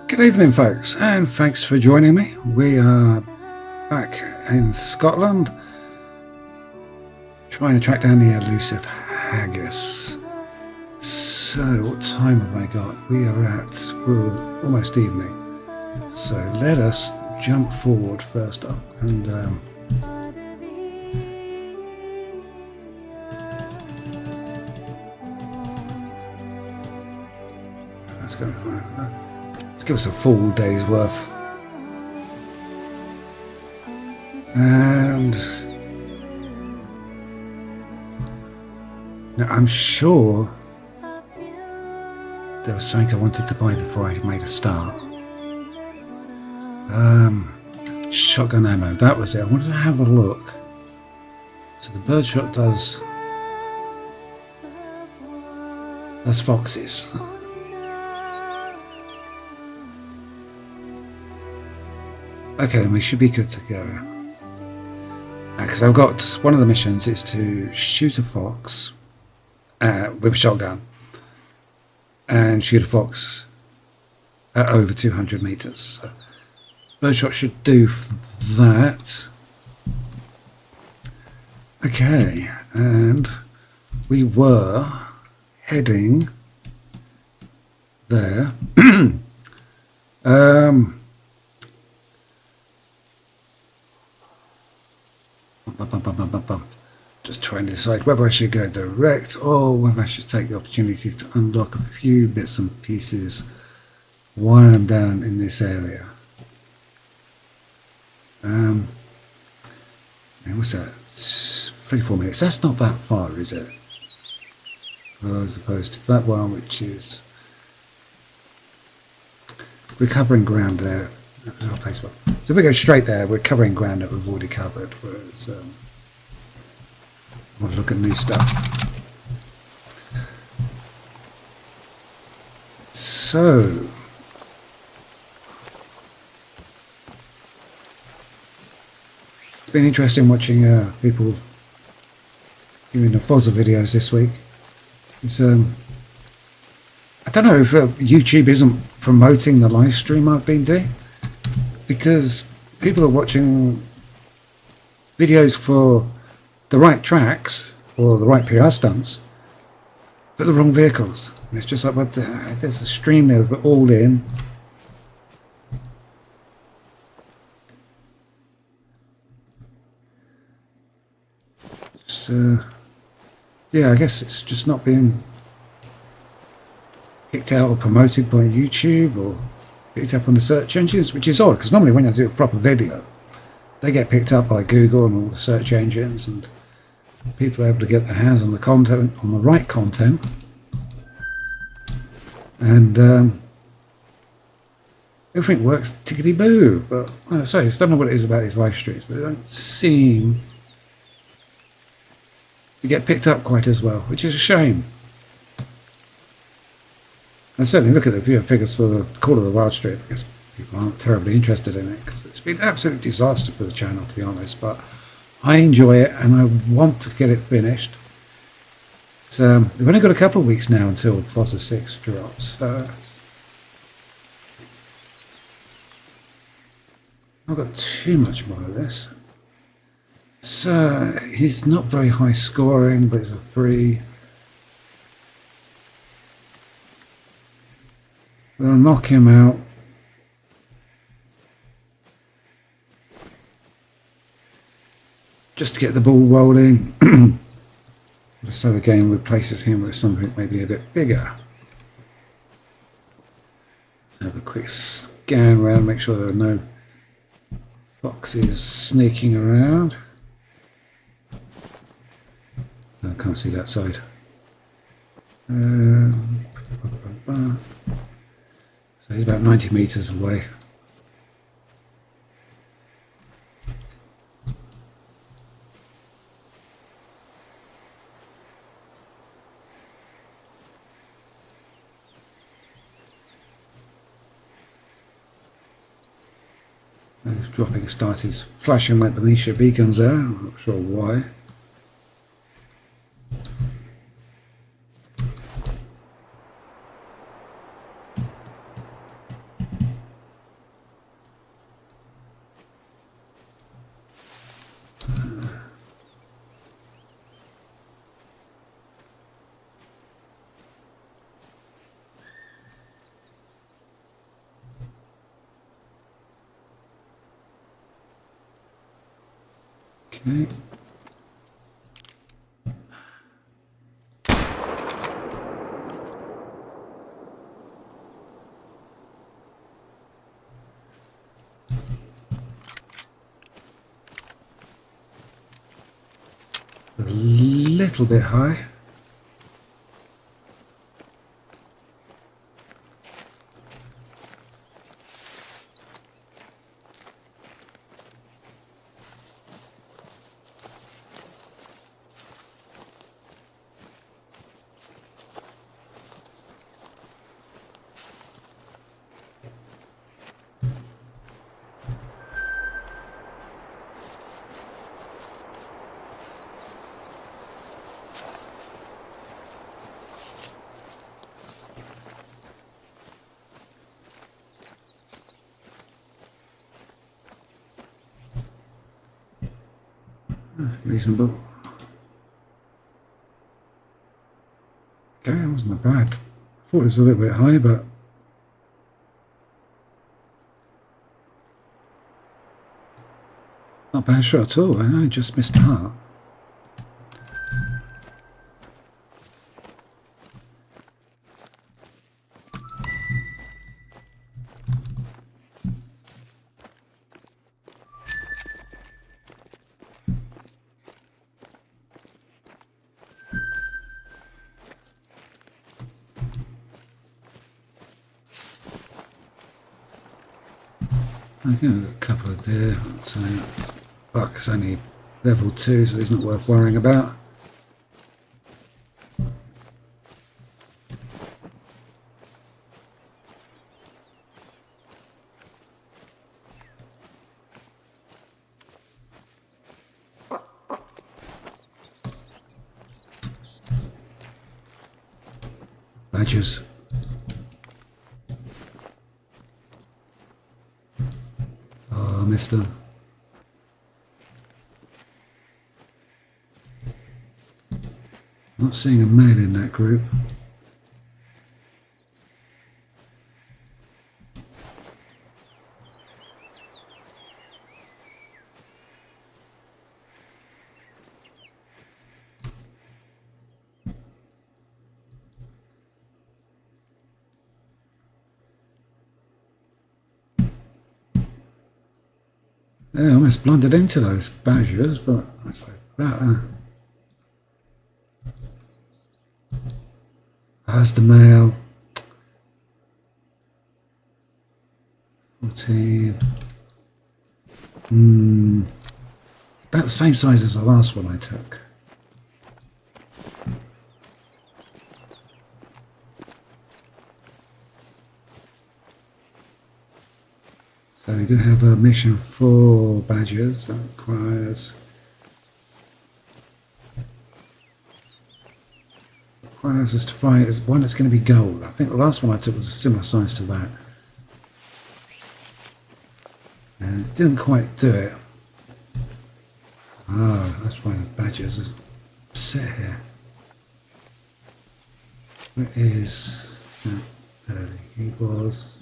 Good evening, folks, and thanks for joining me. We are back in Scotland trying to track down the elusive Haggis. So, what time have I got? We are at almost evening. So, let us jump forward first off and let's go for that. Let's give us a full day's worth. And now I'm sure there was something I wanted to buy before I made a start. Shotgun ammo, that was it. I wanted to have a look. So the birdshot does foxes. Okay, then we should be good to go. Because I've got one of the missions is to shoot a fox with a shotgun and shoot a fox at over 200 meters. So birdshot should do that. Okay, and we were heading there. Just trying to decide whether I should go direct or whether I should take the opportunity to unlock a few bits and pieces while I'm down in this area. What's that? 34 minutes. That's not that far, is it? As opposed to that one, which is we're covering ground there. So if we go straight there, we're covering ground that we've already covered. Whereas I want to look at new stuff. So it's been interesting watching people doing the Fozzer videos this week. It's I don't know if YouTube isn't promoting the live stream I've been doing, because people are watching videos for the right tracks or the right PR stunts, but the wrong vehicles. And it's just like, what there's a stream of it all in. So, yeah, I guess it's just not being picked out or promoted by YouTube or picked up on the search engines, which is odd because normally when I do a proper video they get picked up by Google and all the search engines, and people are able to get their hands on the content, on the right content, and everything works tickety-boo. But like I say, I don't know what it is about these live streams, but they don't seem to get picked up quite as well, which is a shame. I certainly look at the viewer figures for the Call of the Wild stream. I guess people aren't terribly interested in it because it's been an absolute disaster for the channel, to be honest. But I enjoy it and I want to get it finished. So we've only got a couple of weeks now until Fozzer 6 drops. I've not got too much more of this. So he's not very high scoring, but it's a free. We'll knock him out. Just to get the ball rolling. So the game replaces him with something maybe a bit bigger. Let's have a quick scan around, make sure there are no foxes sneaking around. I can't see that side. So he's about 90 meters away. He's dropping, started flashing like Benicia beacons there. I'm not sure why. Okay. A little bit high. Reasonable. Okay, that wasn't bad. I thought it was a little bit high, but not a bad shot at all. I only just missed a heart. I think a couple of deer. So buck's only level 2, so he's not worth worrying about. Badgers. Oh, I missed them. Not seeing a male in that group. Yeah, I almost blundered into those badgers, but that's like that. That's the male. 14. About the same size as the last one I took. So we do have a mission for badgers that requires us to find one that's going to be gold. I think the last one I took was a similar size to that. And it didn't quite do it. Ah, that's why the badgers are set here. Where is that early? He was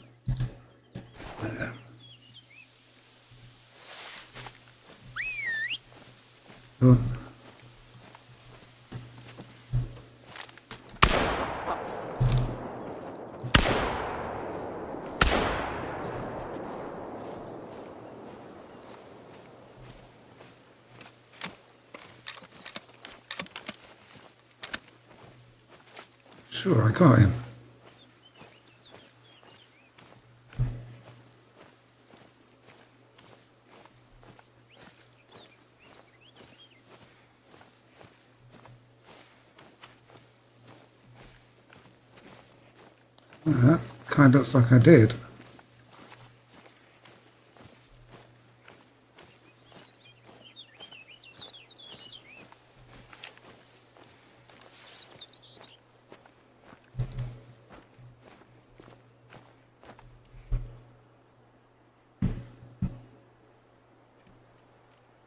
there. Oh. Sure, I got him. That kind of looks like I did.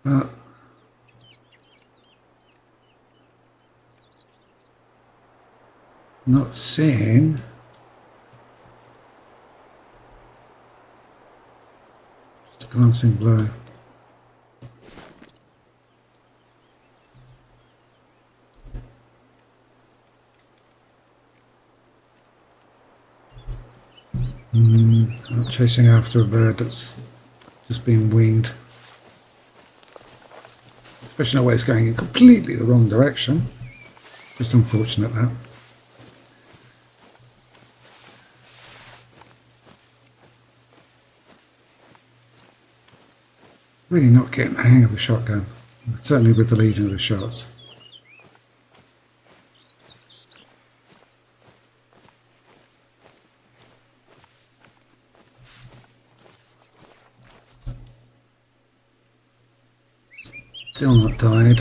But not seeing just a glancing blow. Not chasing after a bird that's just been winged. Especially when it's going in completely the wrong direction. Just unfortunate that. Really not getting the hang of the shotgun. Certainly with the Legion of the shots. Still not died.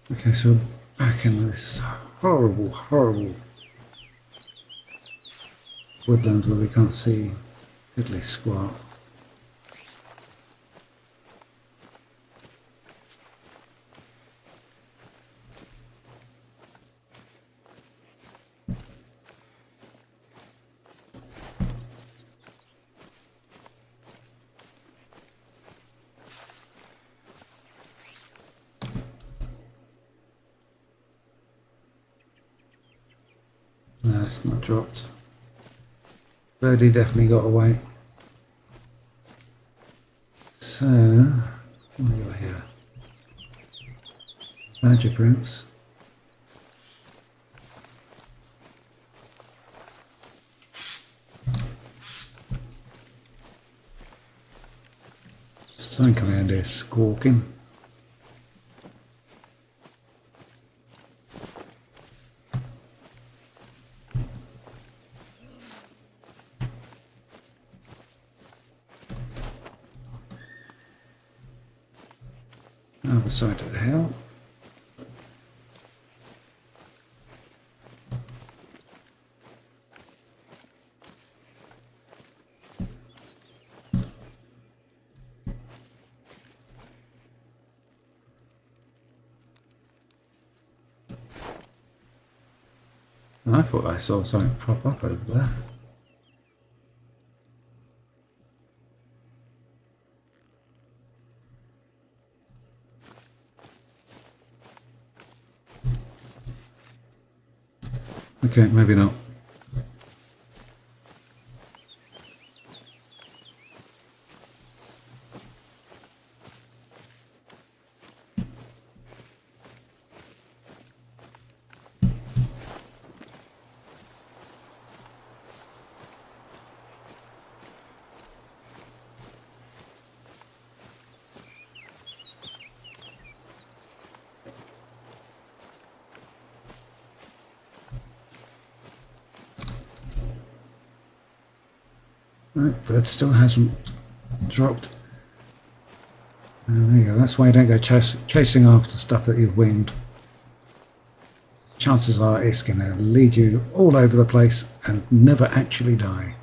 Okay, so we're back in this horrible, horrible woodland where we can't see diddly squat. No, it's not dropped. Birdie definitely got away. So, what do we got here? Magic roots. Something around here squawking. Other side of the hill. I thought I saw something prop up over there. Okay, maybe not. Right, but it still hasn't dropped. There you go. That's why you don't go chasing after stuff that you've winged. Chances are it's going to lead you all over the place and never actually die.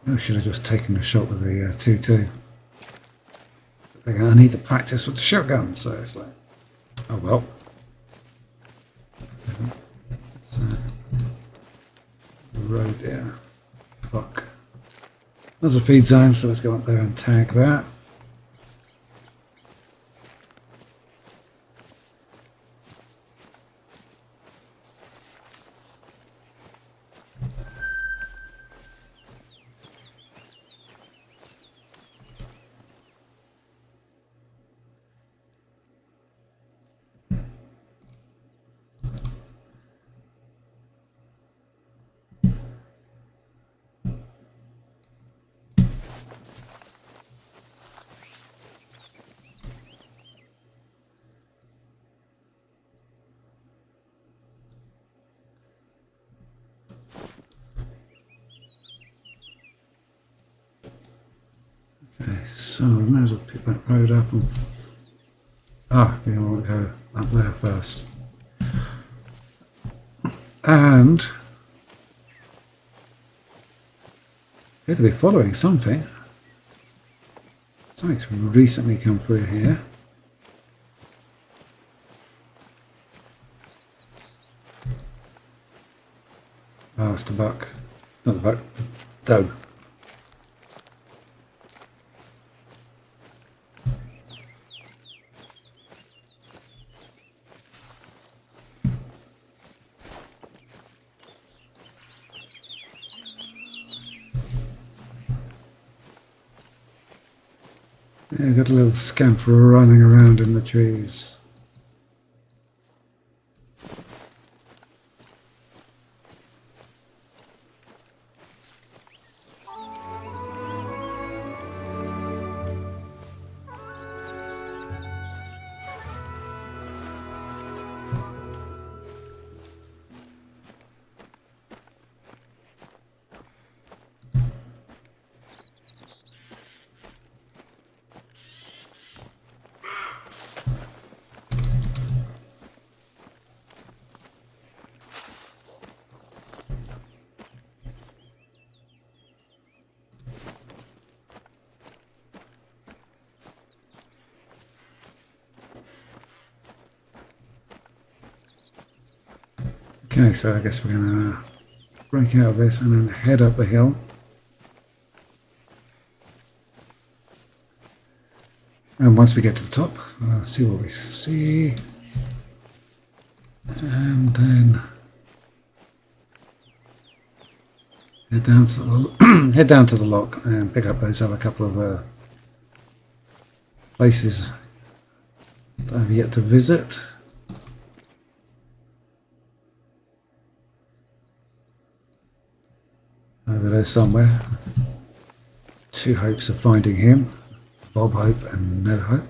I should have just taken a shot with the 2-2. I need to practice with the shotgun, so it's like, oh well. So, road here. Fuck. There's a feed zone, so let's go up there and tag that. Okay, so we may as well pick that road up and we want to go up there first. And appear to be following something. Something's recently come through here. Oh, it's the buck. Not the buck, the doe. Yeah, got a little scamper running around in the trees. Okay, so I guess we're gonna break out of this and then head up the hill. And once we get to the top, we'll see what we see. And then head down to the head down to the lock and pick up those other couple of places that I've yet to visit. Over there somewhere. Two hopes of finding him. Bob Hope and No Hope.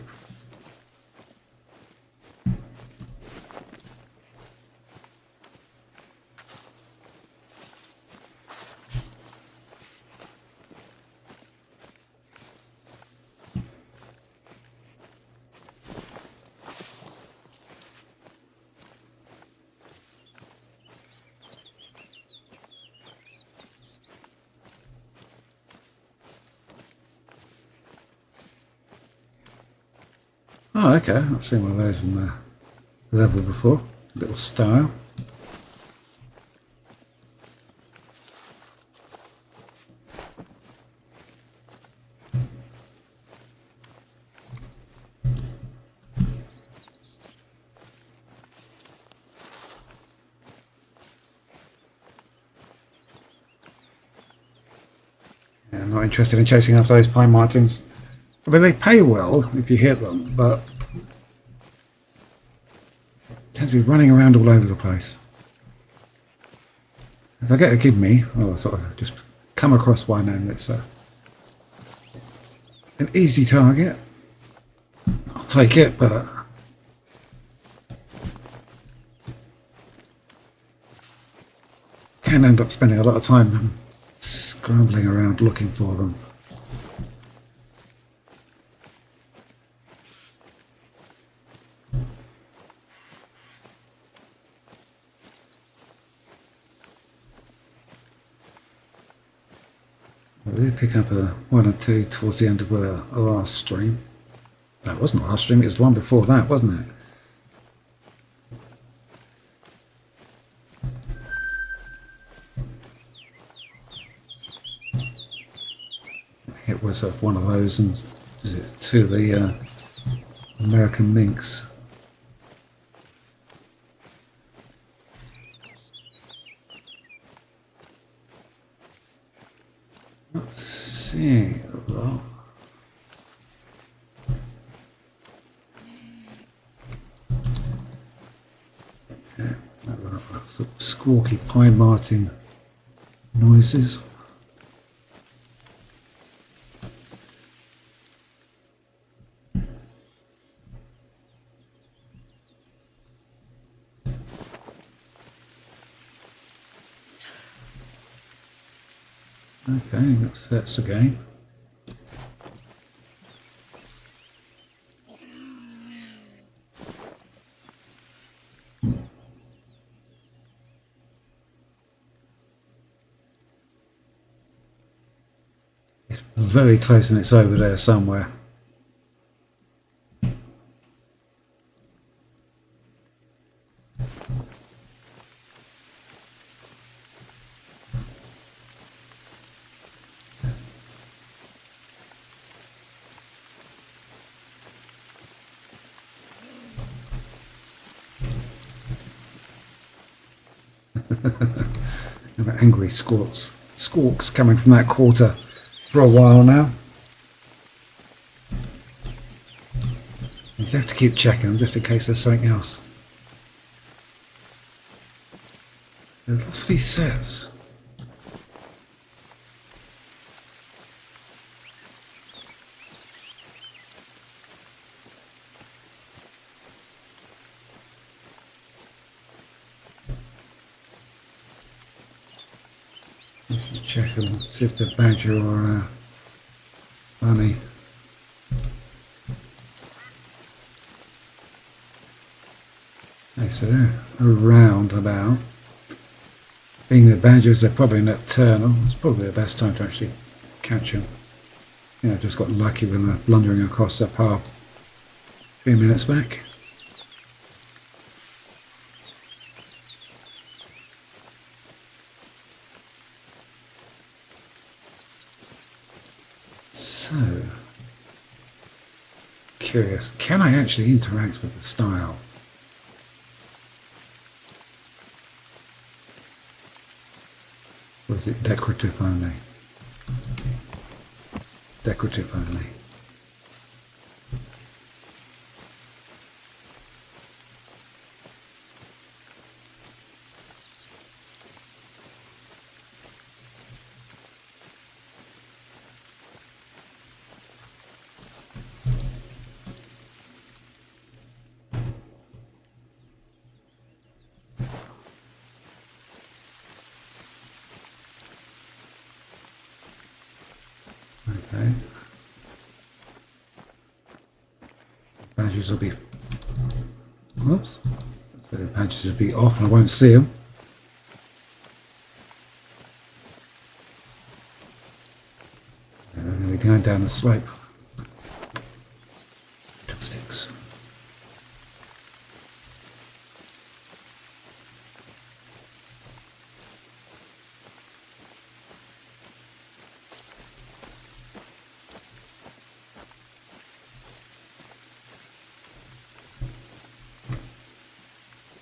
Oh, okay. I've seen one of those in the level before. Little style. Yeah, I'm not interested in chasing after those pine martins. I mean, they pay well if you hit them, but tend to be running around all over the place. If I get a kidney, or sort of just come across one and it's an easy target, I'll take it, but can end up spending a lot of time scrambling around looking for them. I did pick up one or two towards the end of the last stream. That wasn't the last stream, it was the one before that, wasn't it? It was one of those, and to the American minks. Let's see. Well, yeah, sort of squawky pine martin noises. Okay, that's again. It's very close and it's over there somewhere. Angry squawks coming from that quarter for a while now. You have to keep checking them just in case there's something else. There's lots of these sets. Check them, see if they're badger or bunny. Okay, so they're around about. Being the badgers, they're probably nocturnal. It's probably the best time to actually catch them. Yeah, I just got lucky when they're blundering across that path a few minutes back. So, curious, can I actually interact with the style? Or is it decorative only? Decorative only. Okay. Badges will be. Whoops. So the badges will be off and I won't see them. And then we're going down the slope. Sticks.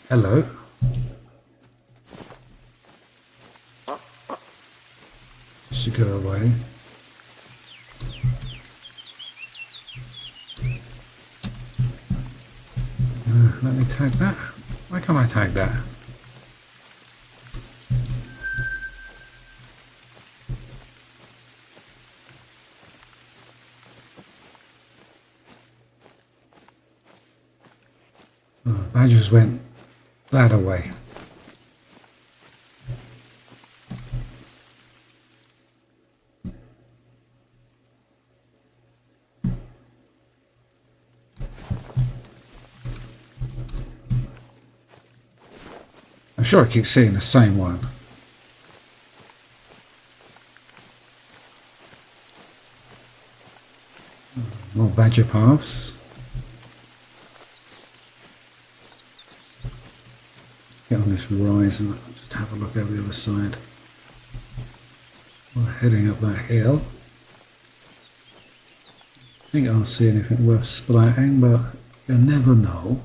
Hello. Should go away. Let me tag that. Why can't I tag that? Oh, badgers went that away. I'm sure I keep seeing the same one. More badger paths. Get on this rise and just have a look over the other side. We're heading up that hill. I think I'll see anything worth splatting, but you never know.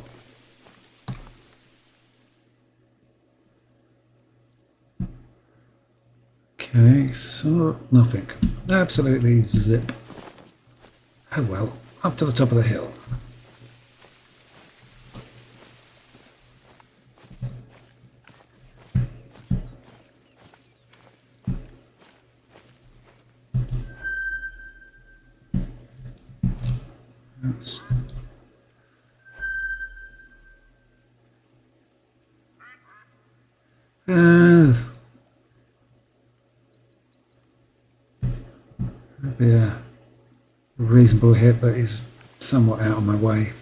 Okay, so nothing. Absolutely zip. Oh well, up to the top of the hill. That's be a reasonable hit, but he's somewhat out of my way.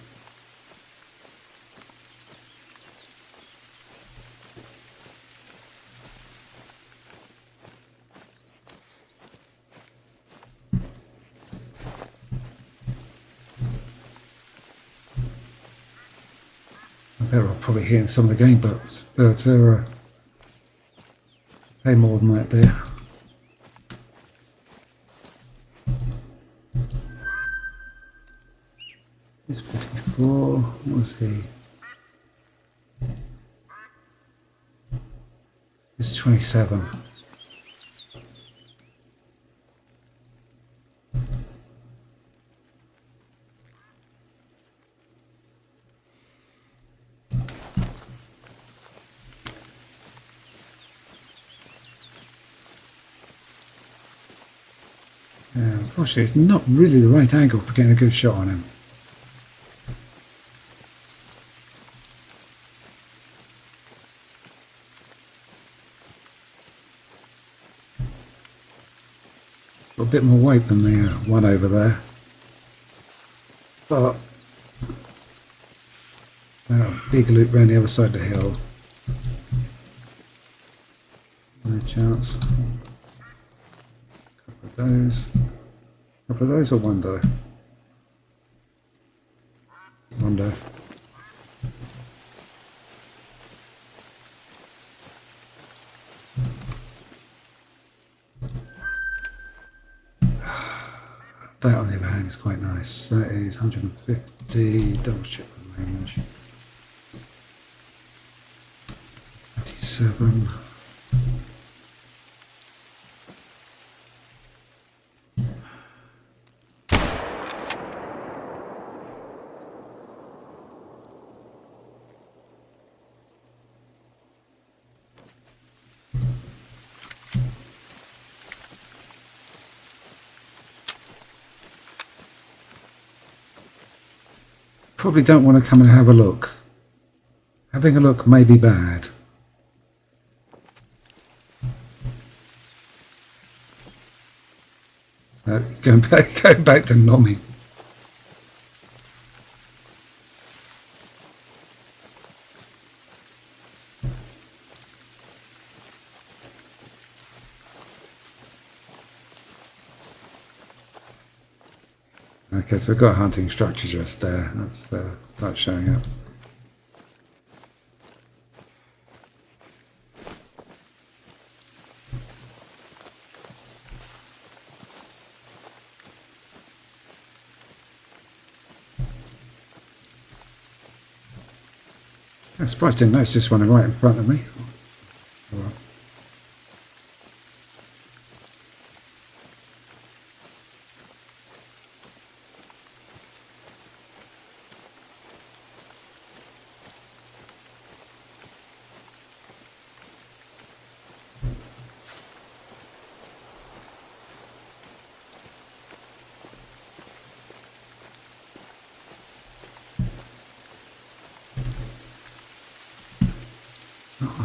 I bet I'll probably hit some of the game birds are pay more than that there. He's 54. What was he? He's 27. Unfortunately, it's not really the right angle for getting a good shot on him. Got a bit more weight than the one over there. But big loop round the other side of the hill. No chance. Couple of those or one doe? One doe. That on the other hand is quite nice. That is 150, double check the range. 27. Probably don't want to come and have a look. Having a look may be bad. It's going back to nomming. Okay, so we've got a hunting structure just there. Let's start showing up. I'm surprised I didn't notice this one right in front of me. Oh, well.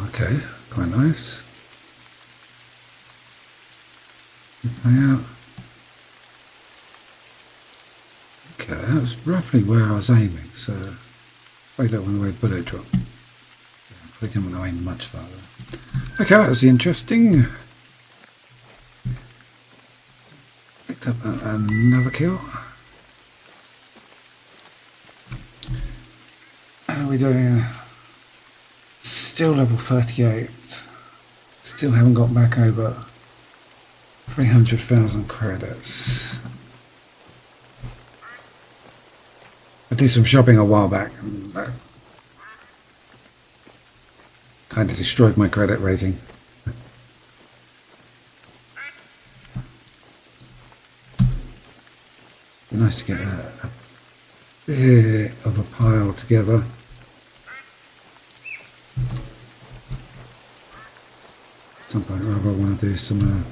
Okay, quite nice. Out. Okay, that was roughly where I was aiming, so probably don't want to wait bullet drop. Yeah, probably didn't want to aim much like that. Okay, that was interesting. Picked up another kill. How are we doing? Still level 38. Still haven't got back over 300,000 credits. I did some shopping a while back and that kind of destroyed my credit rating. Be nice to get a bit of a pile together. At some point or other I want to do some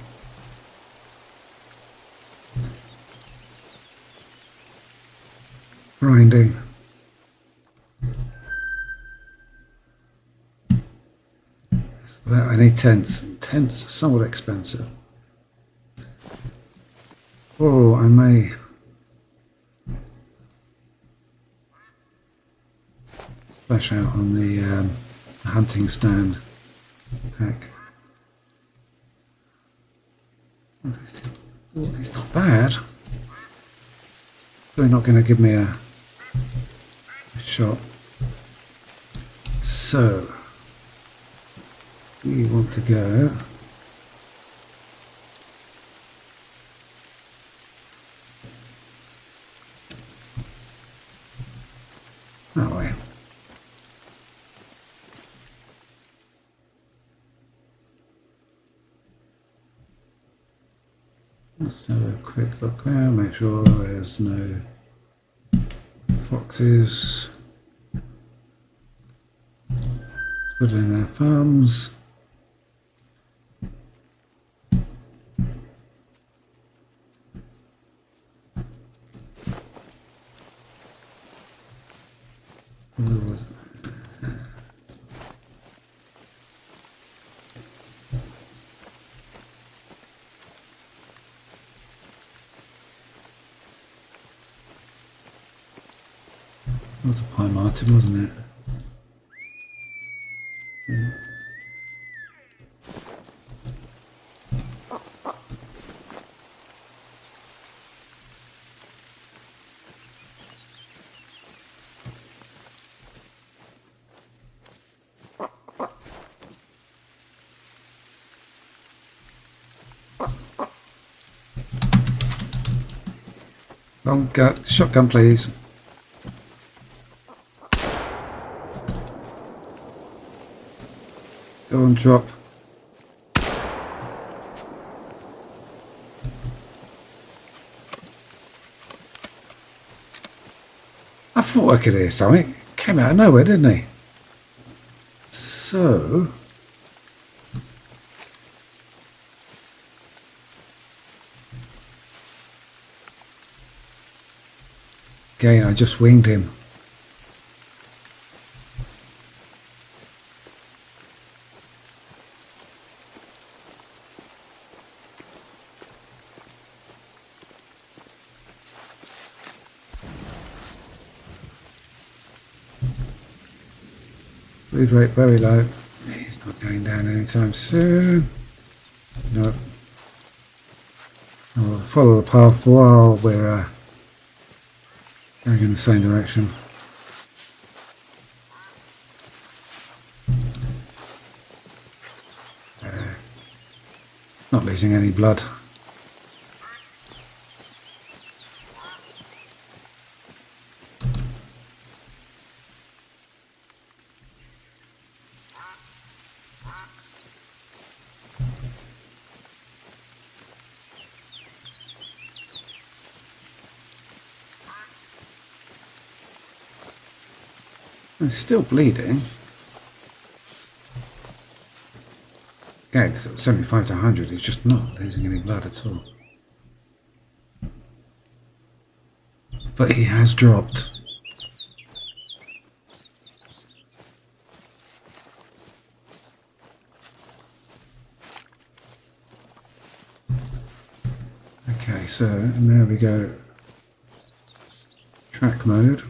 grinding. For that I need tents. Tents are somewhat expensive. Oh, I may splash out on the hunting stand pack. It's not bad. They're not going to give me a shot. So we want to go that way. Let's have a quick look there, make sure there's no foxes twiddling their thumbs. was a pine marten, wasn't it? Yeah. Long gun, shotgun, please. Go and drop. I thought I could hear something. Came out of nowhere, didn't he? So again, I just winged him. Food rate very low. He's not going down anytime soon. No. I'll follow the path while we're going in the same direction. Not losing any blood. It's still bleeding. Okay, 75 to 100, he's just not losing any blood at all. But he has dropped. Okay, so, and there we go. Track mode.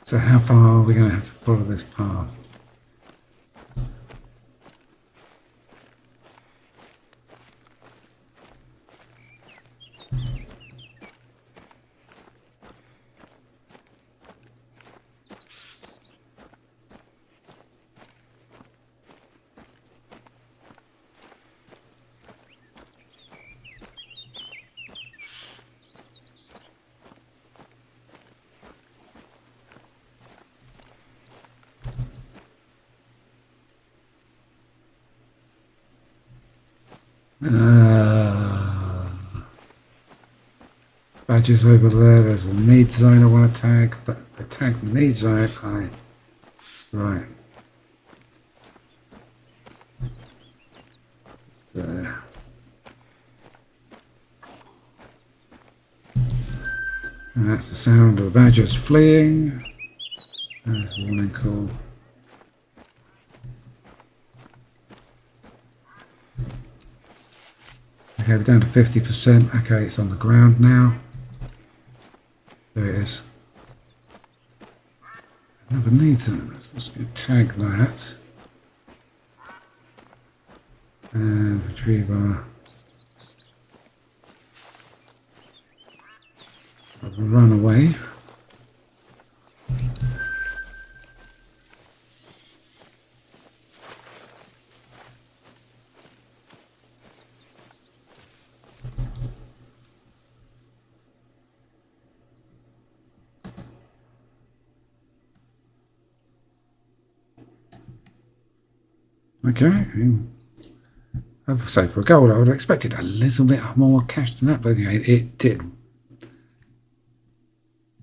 So how far are we going to have to follow this path? Badges over there, there's a need zone I want to tag, but I tag the need zone, right. There. And that's the sound of the badgers fleeing. There's a warning call. Okay, we're down to 50%. Okay, it's on the ground now. There it is. Another need zone. Let's just go tag that. And retrieve our runaway. Okay. I would say for a gold, I would have expected a little bit more cash than that, but okay, it did.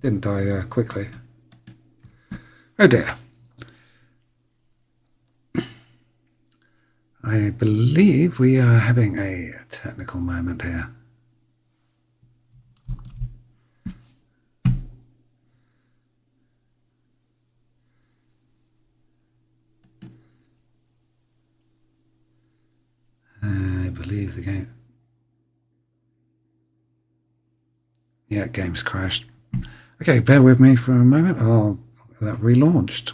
Didn't die quickly. Oh dear. I believe we are having a technical moment here. I believe the game... Yeah, game's crashed. Okay, bear with me for a moment. I'll get that relaunched.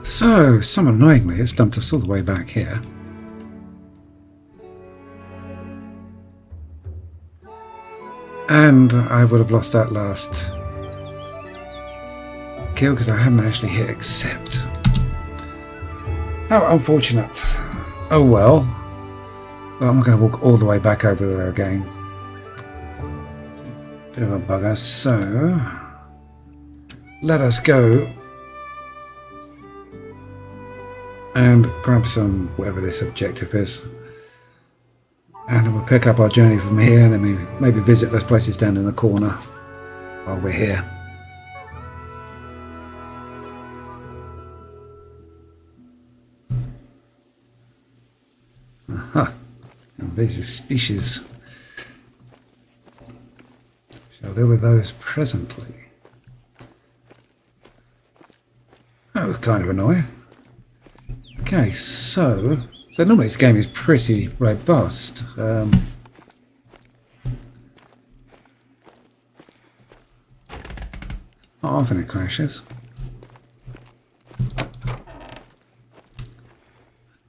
So, somewhat annoyingly, it's dumped us all the way back here. And I would have lost that last kill because I hadn't actually hit accept. How unfortunate. Oh well. Well, I'm not going to walk all the way back over there again. Bit of a bugger. So, let us go and grab some, whatever this objective is, and we'll pick up our journey from here, and then maybe visit those places down in the corner while we're here. Aha, invasive species. Shall deal with those presently. That was kind of annoying. Okay, so normally this game is pretty robust. Not often it crashes.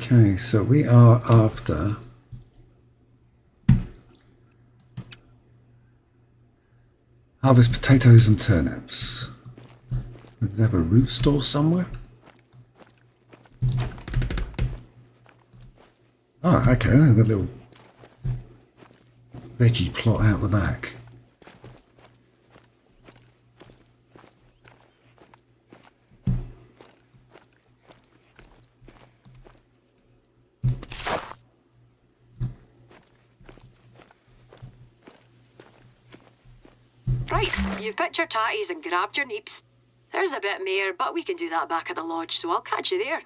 Okay, so we are after harvest potatoes and turnips. Do they have a root store somewhere? Oh, okay, they've got a little veggie plot out the back. Right, you've picked your tatties and grabbed your neeps. There's a bit more, but we can do that back at the lodge, so I'll catch you there.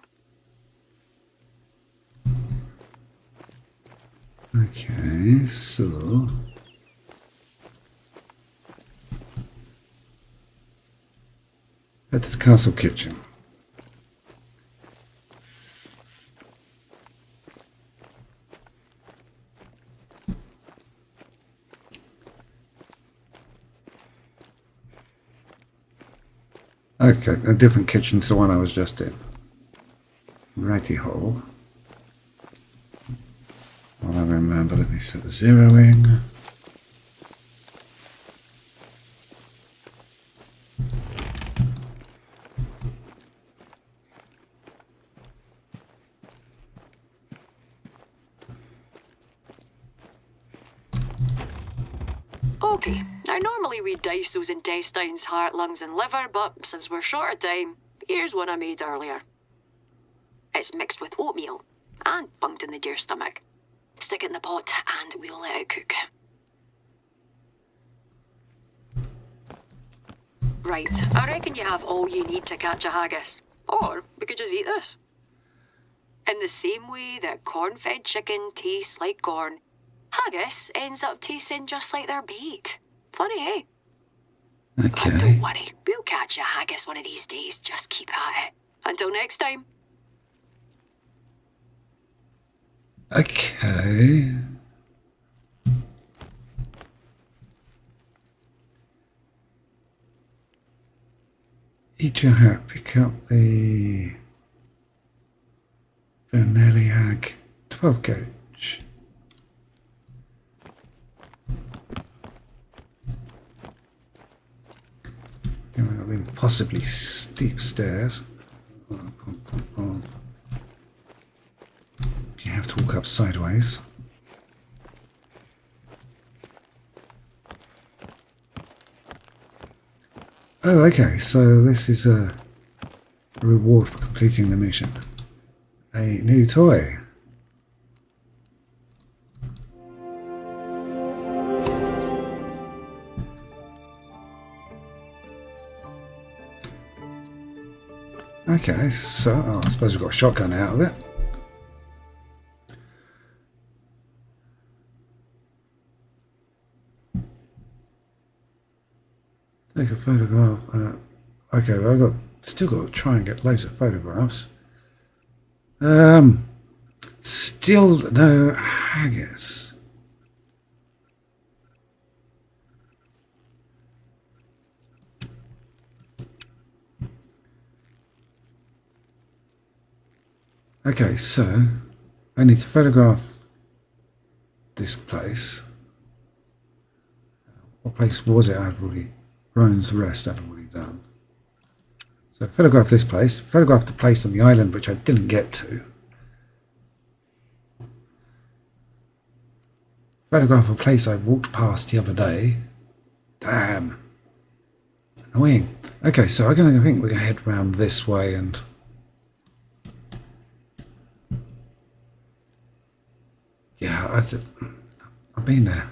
Okay, so head to the castle kitchen. Okay, a different kitchen to the one I was just in. Righty hole. Well, I remember, let me set the zeroing. Okay, now normally we dice those intestines, heart, lungs and liver, but since we're short of time, here's one I made earlier. It's mixed with oatmeal, and bunked in the deer's stomach. Stick it in the pot and we'll let it cook. Right, I reckon you have all you need to catch a haggis. Or we could just eat this. In the same way that corn-fed chicken tastes like corn, haggis ends up tasting just like their bait. Funny, eh? Okay. But don't worry, we'll catch a haggis one of these days. Just keep at it. Until next time. Okay. Eat your hat, pick up the Bernelli Hag 12 gauge. Going up the impossibly steep stairs. You have to walk up sideways. Oh, okay, so this is a reward for completing the mission. A new toy. Okay, so I suppose we've got a shotgun out of it. Take a photograph. Okay, well, still got to try and get loads of photographs. Still no haggis. Okay, so I need to photograph this place. What place was it? I've already. Roan's Rest I've already done. So photograph this place. Photograph the place on the island which I didn't get to. Photograph a place I walked past the other day. Damn. Annoying. Okay, so I think we're going to head round this way and... Yeah, I've been there.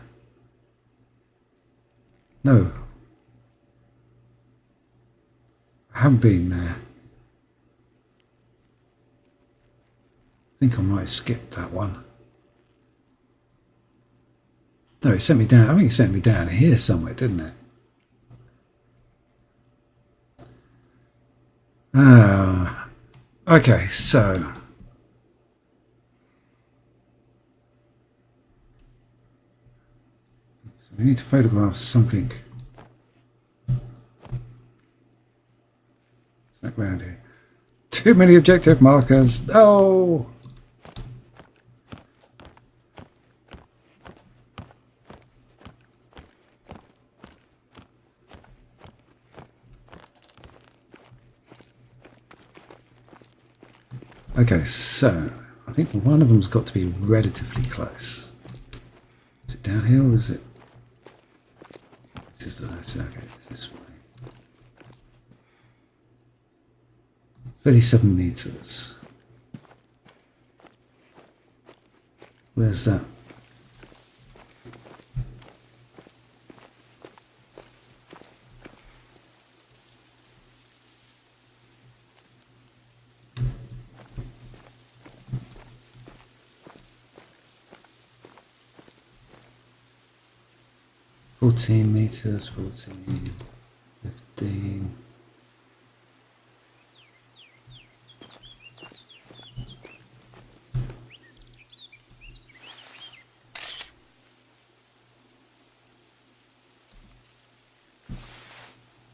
No. I haven't been there. I think I might have skipped that one. No, it sent me down. I think it sent me down here somewhere, didn't it? Okay, so we need to photograph something. It's around here. Too many objective markers. Oh! Okay, so I think one of them's got to be relatively close. Is it down here or is it? It's just okay, it's this way. 37 meters. Where's that? $14 meters, 14, 15.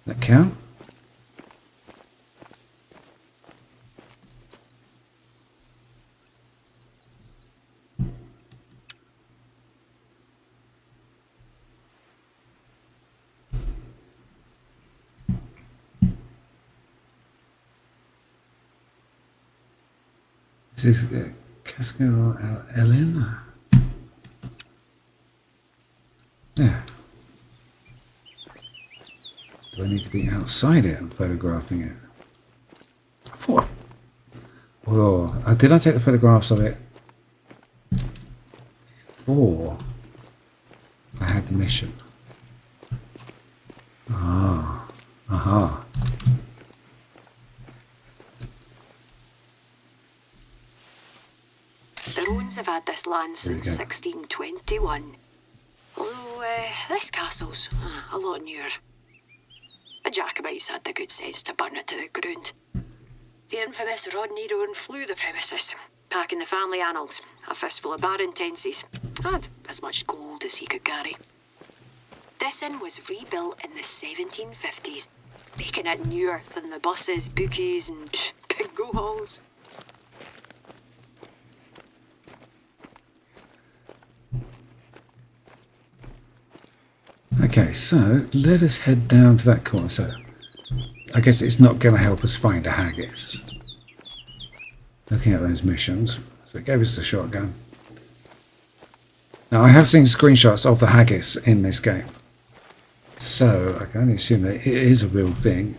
That count? This is Casco Ellen. Yeah. Do I need to be outside it and photographing it? I thought. Well, did I take the photographs of it before I had the mission. Ah, aha. The Roans have had this land There we since go. 1621. Although, this castle's a lot newer. The Jacobites had the good sense to burn it to the ground. The infamous Rodney Roan flew the premises, packing the family annals, a fistful of barren tenses, and as much gold as he could carry. This inn was rebuilt in the 1750s, making it newer than the buses, bookies, and bingo halls. Okay, so let us head down to that corner. So I guess it's not going to help us find a haggis. Looking at those missions. So it gave us the shotgun. Now I have seen screenshots of the haggis in this game. So I can only assume that it is a real thing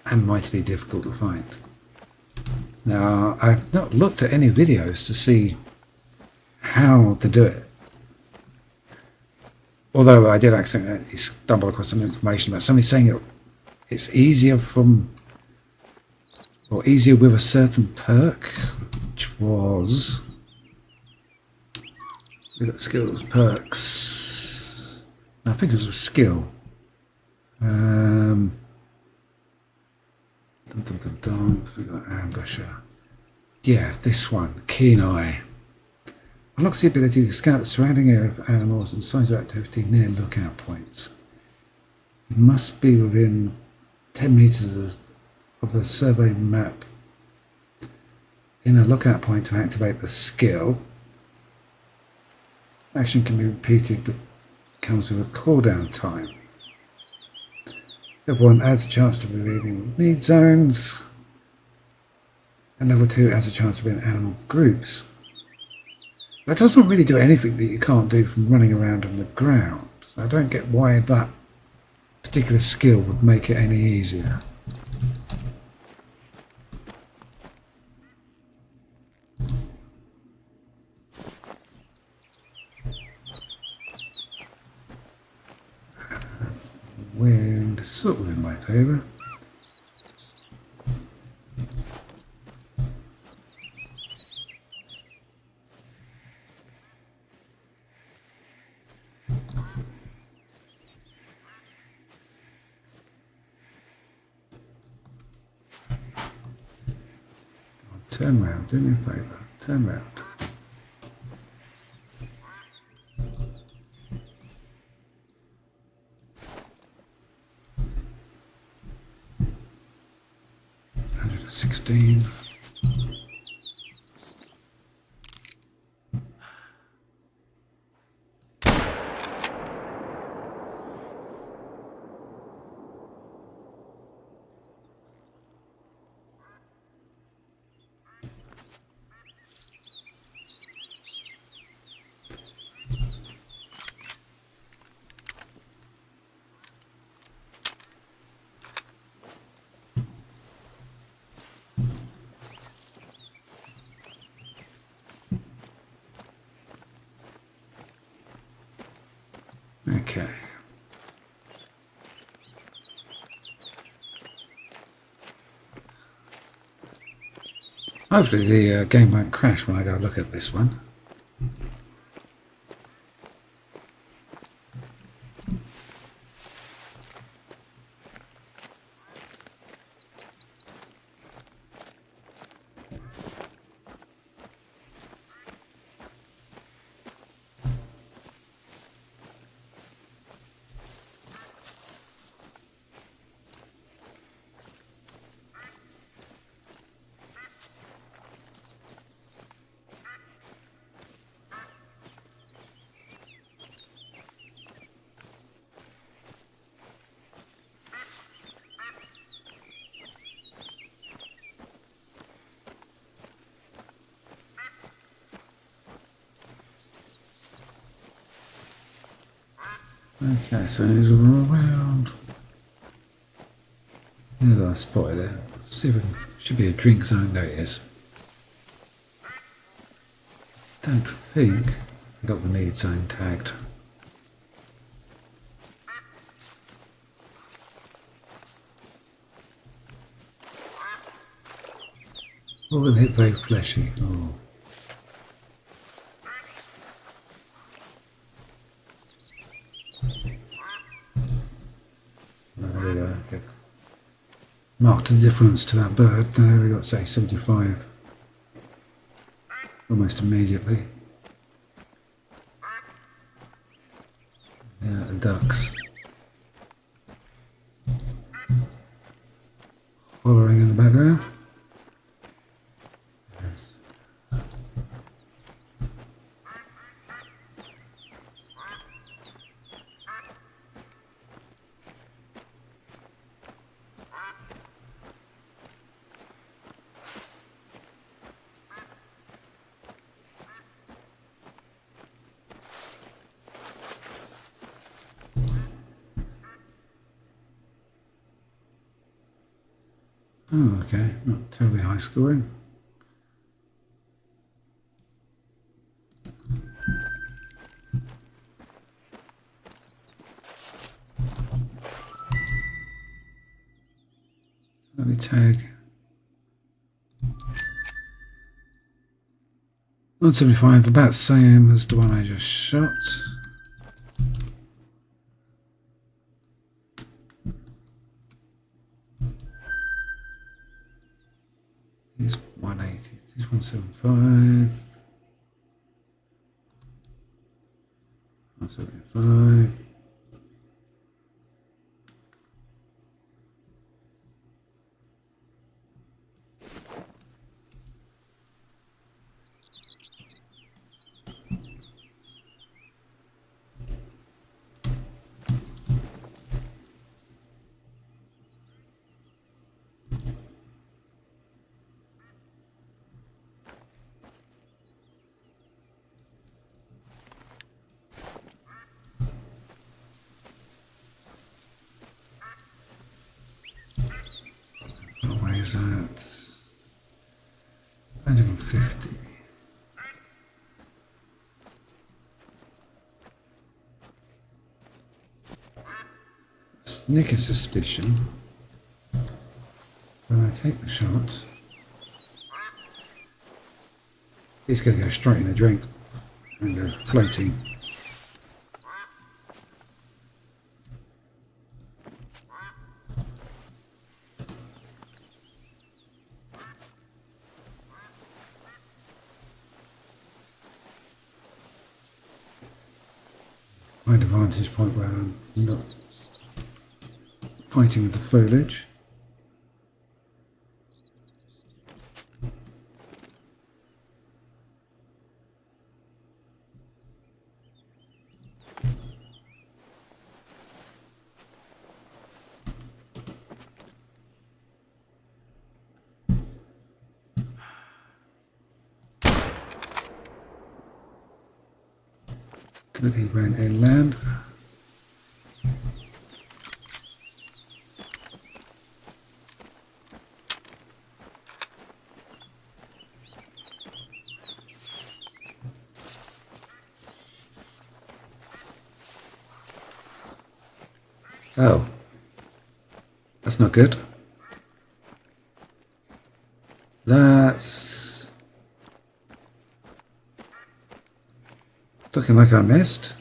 and mightily difficult to find. Now I've not looked at any videos to see how to do it. Although I did accidentally stumble across some information about somebody saying it's easier easier with a certain perk, which was, we got skills, perks. I think it was a skill. We got ambusher. Yeah, this one, keen eye. Unlocks the ability to scout the surrounding area of animals and signs of activity near lookout points. You must be within 10 meters of the survey map in a lookout point to activate the skill. Action can be repeated but comes with a cooldown time. Level 1 adds a chance to revealing need zones, and level 2 adds a chance to be in animal groups. That doesn't really do anything that you can't do from running around on the ground. So I don't get why that particular skill would make it any easier. Wind sort of in my favour. Turn round, do me a favour, turn round. $116. Okay. Hopefully the game won't crash when I go look at this one. Okay, so he's around. Yeah, I spotted it. See if we can, should be a drink zone. There it is. Don't think Got the need zone tagged. Oh, it hit very fleshy. Oh. There we go. Okay. Marked a difference to that bird. There we got, say, 75. Almost immediately. Yeah, the ducks. Hollering in the background. Yes. Oh, okay. Not terribly high scoring. Let me tag 175, about the same as the one I just shot. Here's 180, here's 175. 175. What way is that? 150. Sneaking suspicion. When I take the shot, he's going to go straight in the drink and go floating. Find a vantage point where I'm not fighting with the foliage. Good, he ran inland. Oh, that's not good. That's looking like I missed.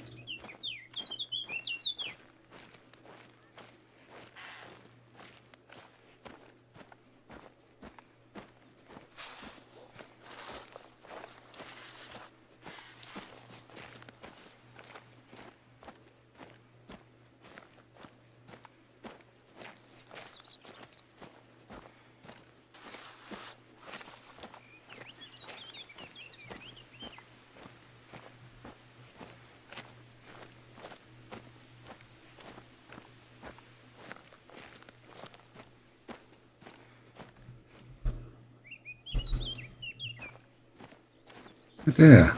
There.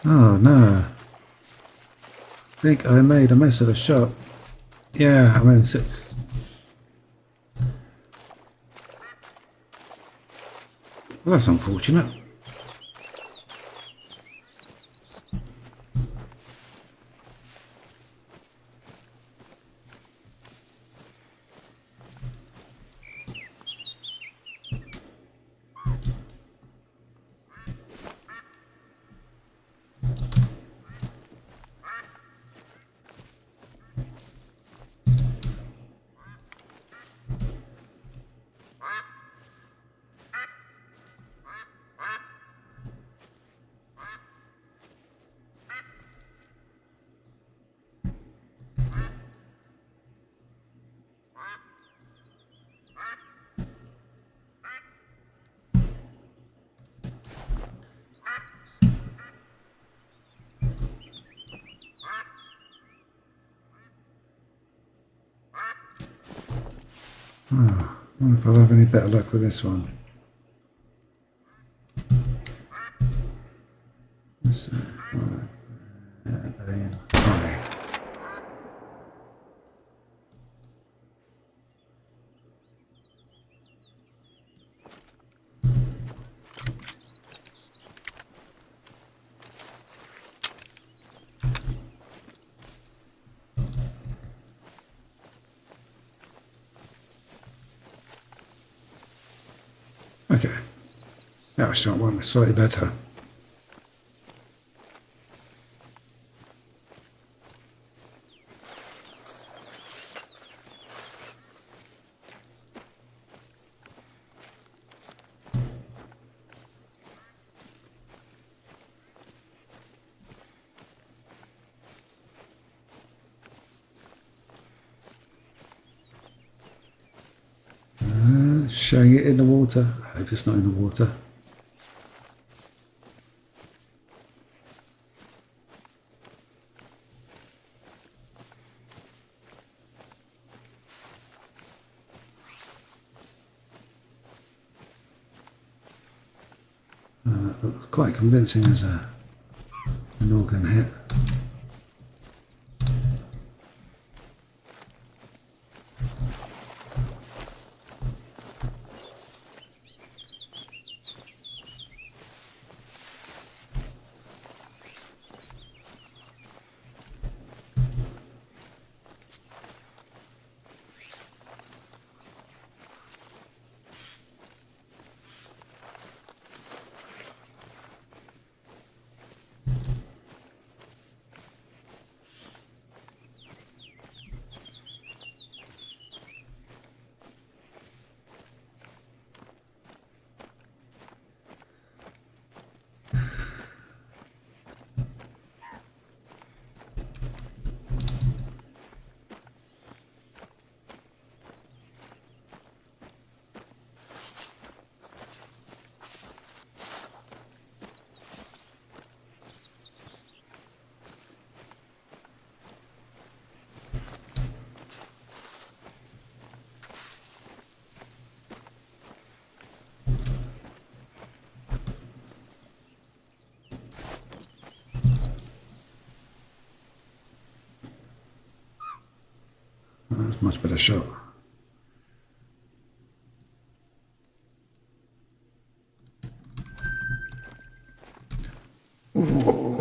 Oh no. I think I made a mess of the shot. Yeah, I mean, six. Well, that's unfortunate. I wonder if I'll have any better luck with this one. So, okay, that shot one was slightly better. Showing it in the water. I hope it's not in the water. That looks quite convincing as an organ hit. That's a much better shot. Ooh.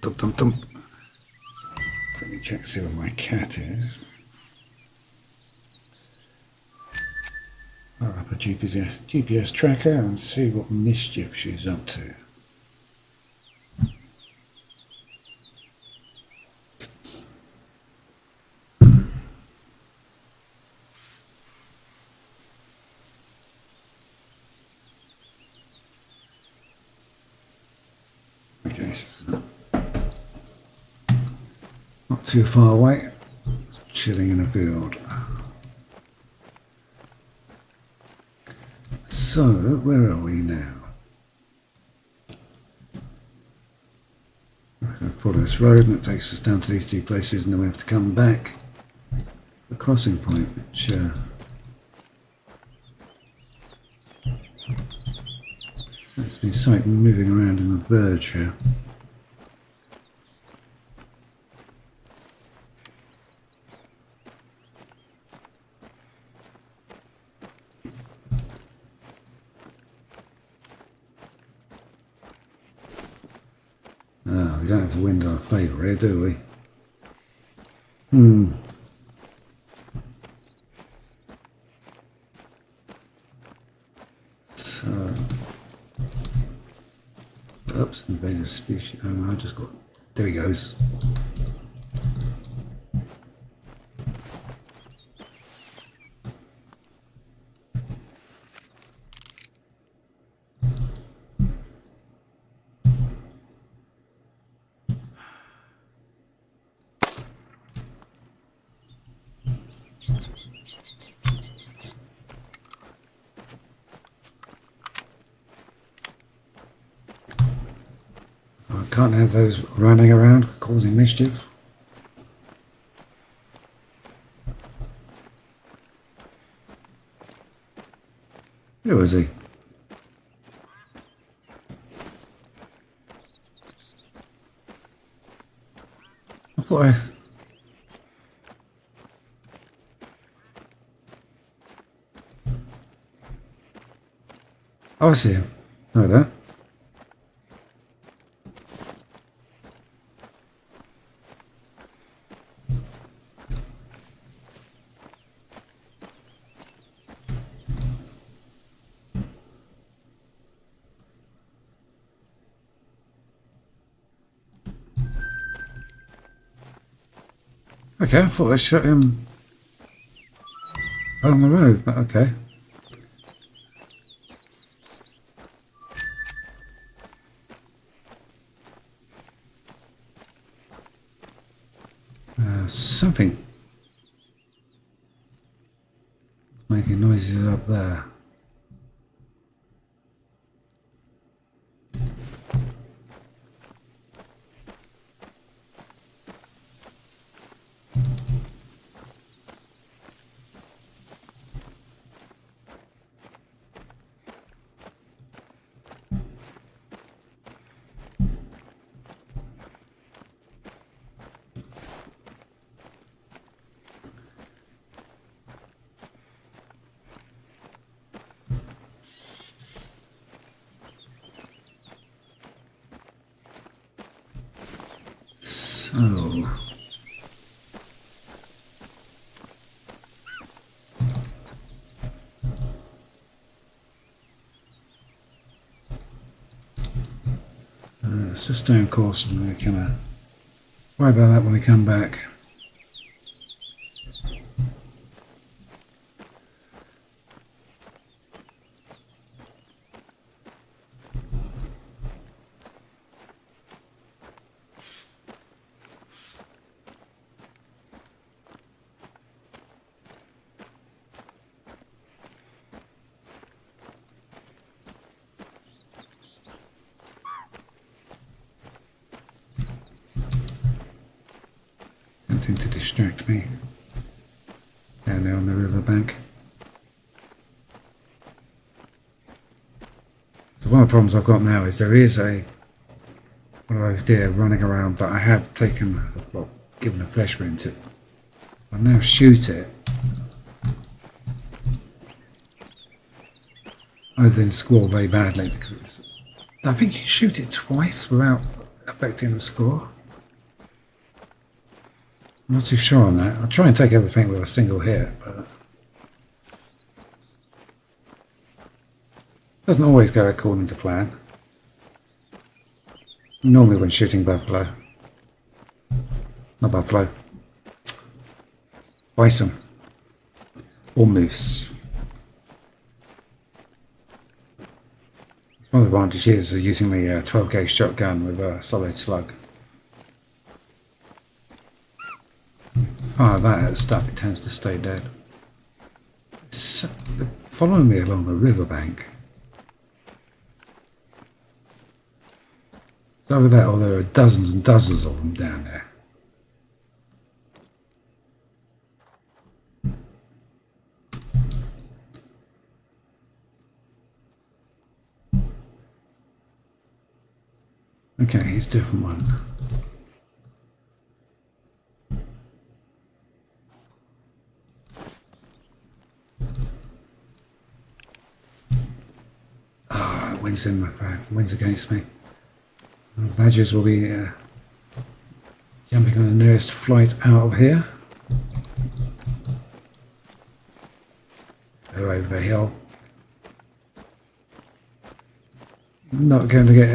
Dum, dum, dum. Quickly check to see where my cat is. I'll up a GPS tracker and see what mischief she's up to. Okay, she's not too far away, chilling in a field. So, where are we now? We're going to follow this road and it takes us down to these two places and then we have to come back. The crossing point, which there's been something moving around in the verge here. don't have the wind in our favour here, do we? Hmm. So, oops, invasive species. Oh, I just got. There he goes. I can't have those running around causing mischief. Where was he? I thought I... Oh, I see him. No, I don't. Okay, I thought I shot him on the road, but okay. Something making noises up there. So, let's just stay on course and we can worry about that when we come back. Something to distract me down there on the riverbank. So one of the problems I've got now is there is one of those deer running around, but I have given a flesh wound to it. I'll now shoot it. Other than score very badly because I think you can shoot it twice without affecting the score. I'm not too sure on that. I'll try and take everything with a single hit, but it doesn't always go according to plan. Normally when shooting buffalo. Not buffalo. Bison. Or moose. One of the advantages is using the 12 gauge shotgun with a solid slug. Fire that at stuff, it tends to stay dead. They're following me along the riverbank. It's over there, there are dozens and dozens of them down there. Okay, here's a different one. Wind's in my face. Wind's against me. Badgers will be Jumping on the nearest flight out of here. Go over the hill. I'm not going to get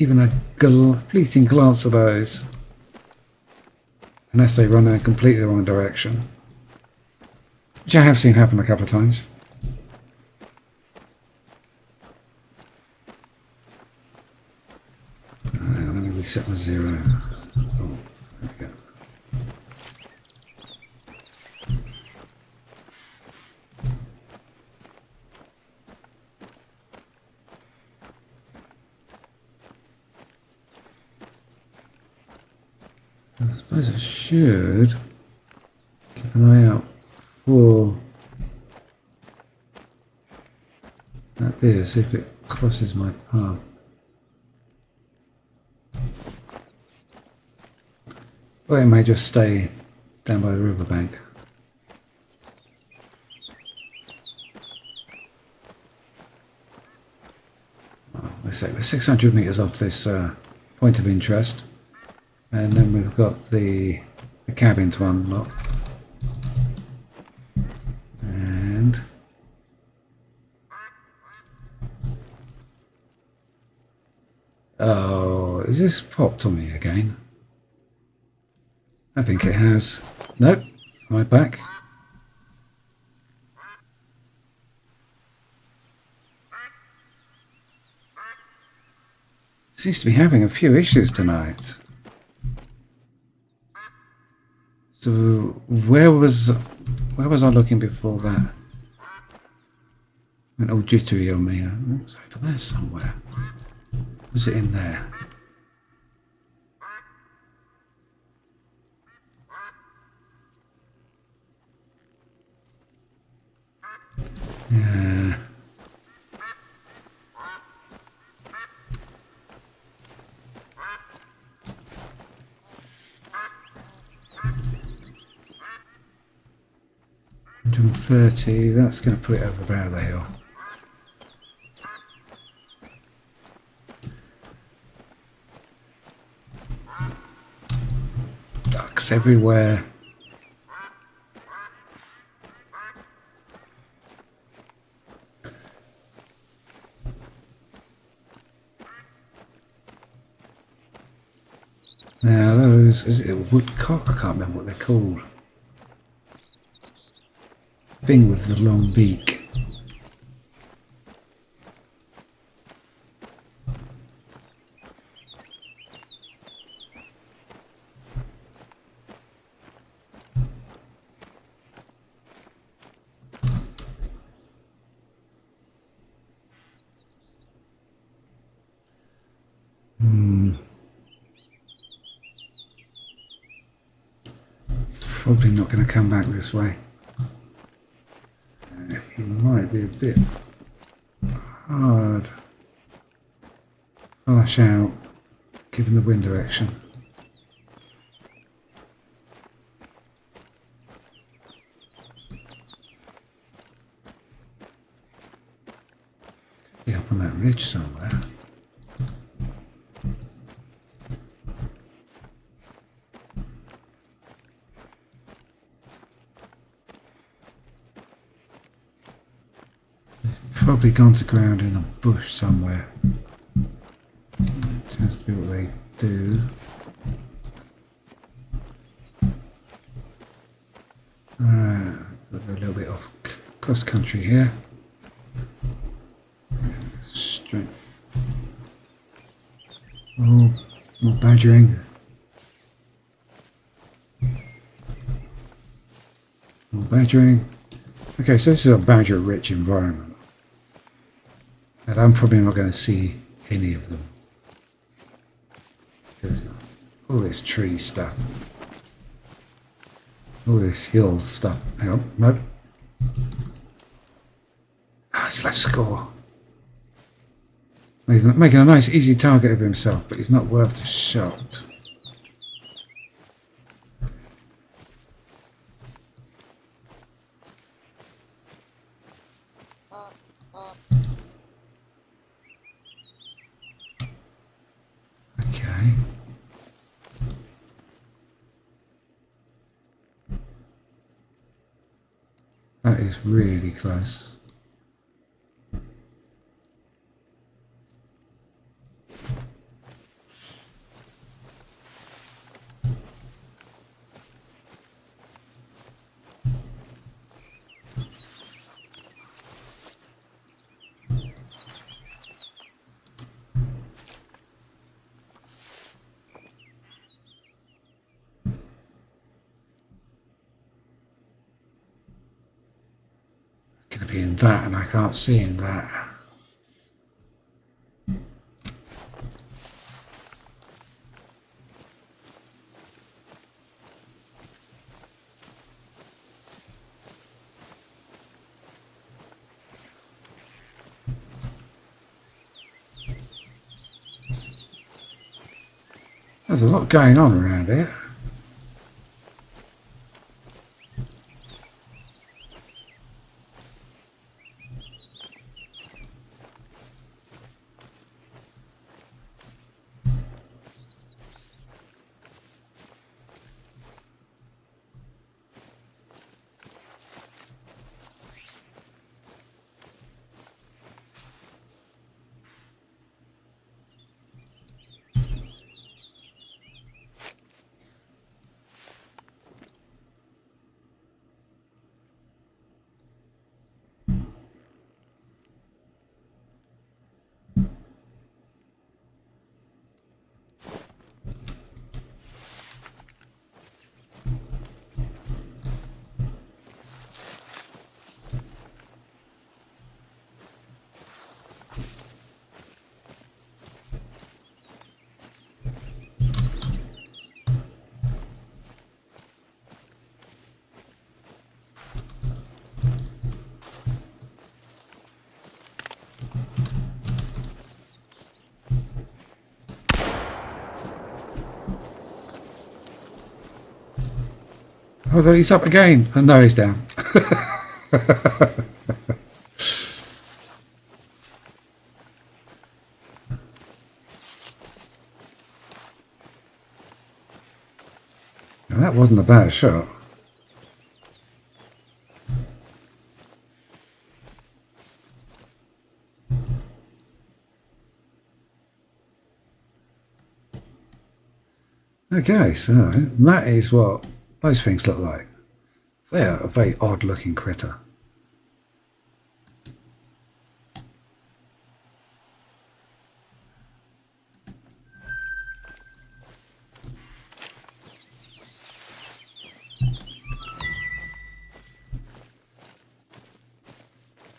even a fleeting glance of those. Unless they run in a completely wrong direction. Which I have seen happen a couple of times. Let me reset my 0. Oh, there we go. I suppose I should keep an eye out for that deer, see if it crosses my path. Or it may just stay down by the riverbank. Oh, let's say we're 600 metres off this point of interest. And then we've got the cabin to unlock. And oh, has this popped on me again? I think it has. Nope, right back. Seems to be having a few issues tonight. So where was I looking before that? Went all jittery on me. It was over there somewhere. Was it in there? Yeah. $130, that's going to put it over the brow of the hill. Ducks everywhere. Now those, is it a woodcock? I can't remember what they're called. Thing with the long beak. Probably not going to come back this way. He might be a bit hard. Flush out, given the wind direction. Could be up on that ridge somewhere. Probably gone to ground in a bush somewhere. It tends to be what they do. Alright, a little bit off cross country here. Straight. Oh, more badgering. More badgering. Okay, so this is a badger rich environment. And I'm probably not going to see any of them. There's all this tree stuff. All this hill stuff. Hang on, no. Ah, he's left score. He's making a nice easy target of himself, but he's not worth a shot. That is really close. Going to be in that, and I can't see in that. There's a lot going on around here. Although he's up again. Oh, no, he's down. Now, that wasn't a bad shot. Okay, so that is what those things look like. They are a very odd looking critter.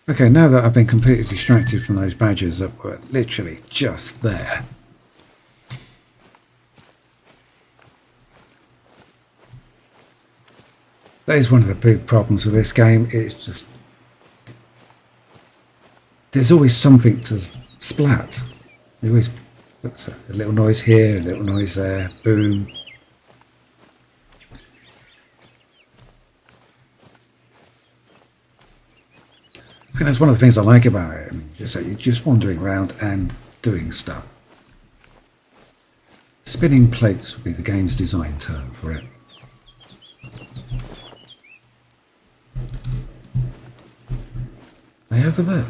Okay, now that I've been completely distracted from those badgers that were literally just there. That is one of the big problems with this game. It's just there's always something to splat. There always looks a little noise here, a little noise there, boom. I think that's one of the things I like about it. Just that you're just wandering around and doing stuff. Spinning plates would be the game's design term for it. They over there.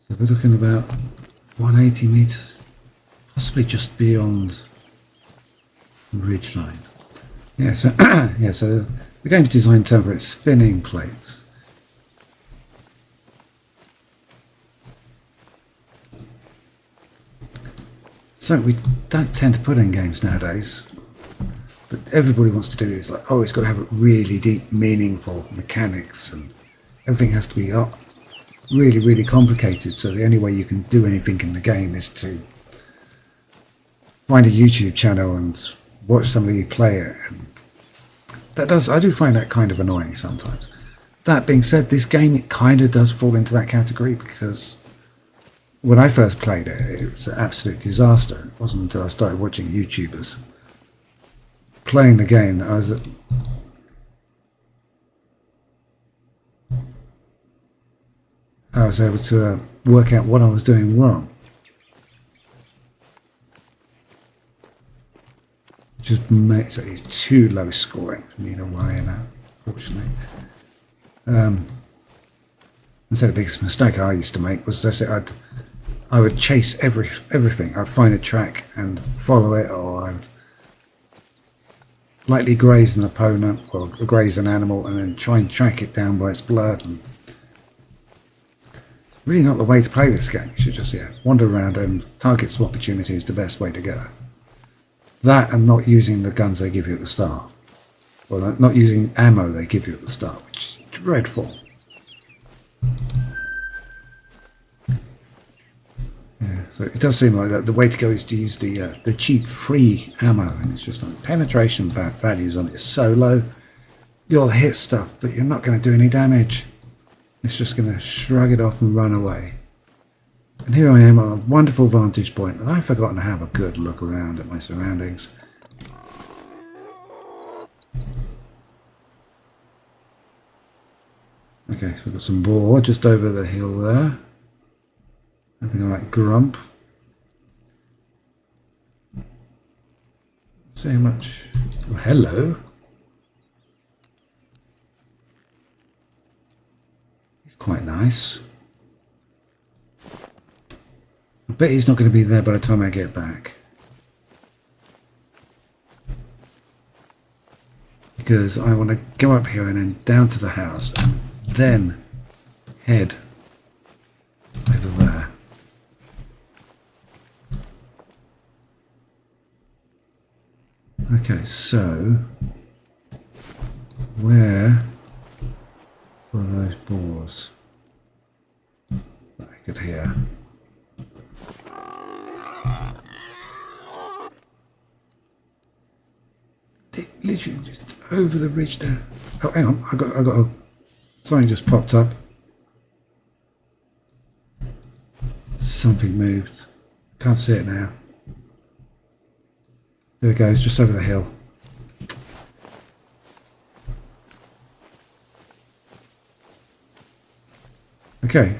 So we're looking about 180 meters, possibly just beyond the ridge line. Yeah, so yeah, so the game's design term for it, spinning plates. So we don't tend to put in games nowadays that everybody wants to do is like, oh, it's got to have really deep, meaningful mechanics, and everything has to be really, really complicated. So the only way you can do anything in the game is to find a YouTube channel and watch somebody play it. And I do find that kind of annoying sometimes. That being said, this game, it kind of does fall into that category, because when I first played it, it was an absolute disaster. It wasn't until I started watching YouTubers playing the game that I was able to work out what I was doing wrong. Just makes it too low scoring for me to worry about. fortunately. I said the biggest mistake I used to make was this: I would chase everything. I'd find a track and follow it, or I would lightly graze an opponent or graze an animal and then try and track it down by its blood. And really not the way to play this game. You should just wander around and target some opportunity is the best way to go. That and not using the guns they give you at the start. Or not using ammo they give you at the start, which is dreadful. Yeah, so it does seem like that the way to go is to use the cheap free ammo, and it's just like penetration values on it is so low. You'll hit stuff, but you're not going to do any damage. It's just going to shrug it off and run away. And here I am on a wonderful vantage point, and I've forgotten to have a good look around at my surroundings. Okay, so we've got some boar just over the hill there. Having a right grump. See how much. Oh, hello. He's quite nice. I bet he's not going to be there by the time I get back. Because I want to go up here and then down to the house and then head over there. Okay, so where were those boars that I could hear? They're literally just over the ridge there. Oh, hang on, I got a something just popped up. Something moved. Can't see it now. There it goes, just over the hill. Okay,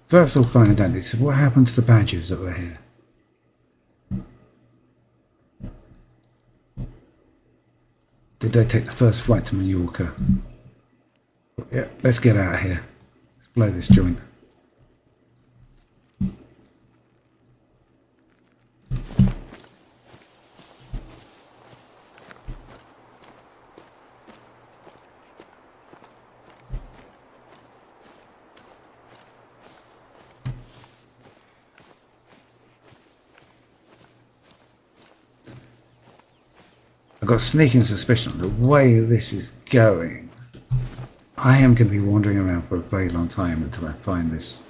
so that's all fine and dandy. So what happened to the badgers that were here? Did they take the first flight to Mallorca? Yeah, let's get out of here. Let's blow this joint. I've got a sneaking suspicion the way this is going, I am going to be wandering around for a very long time until I find this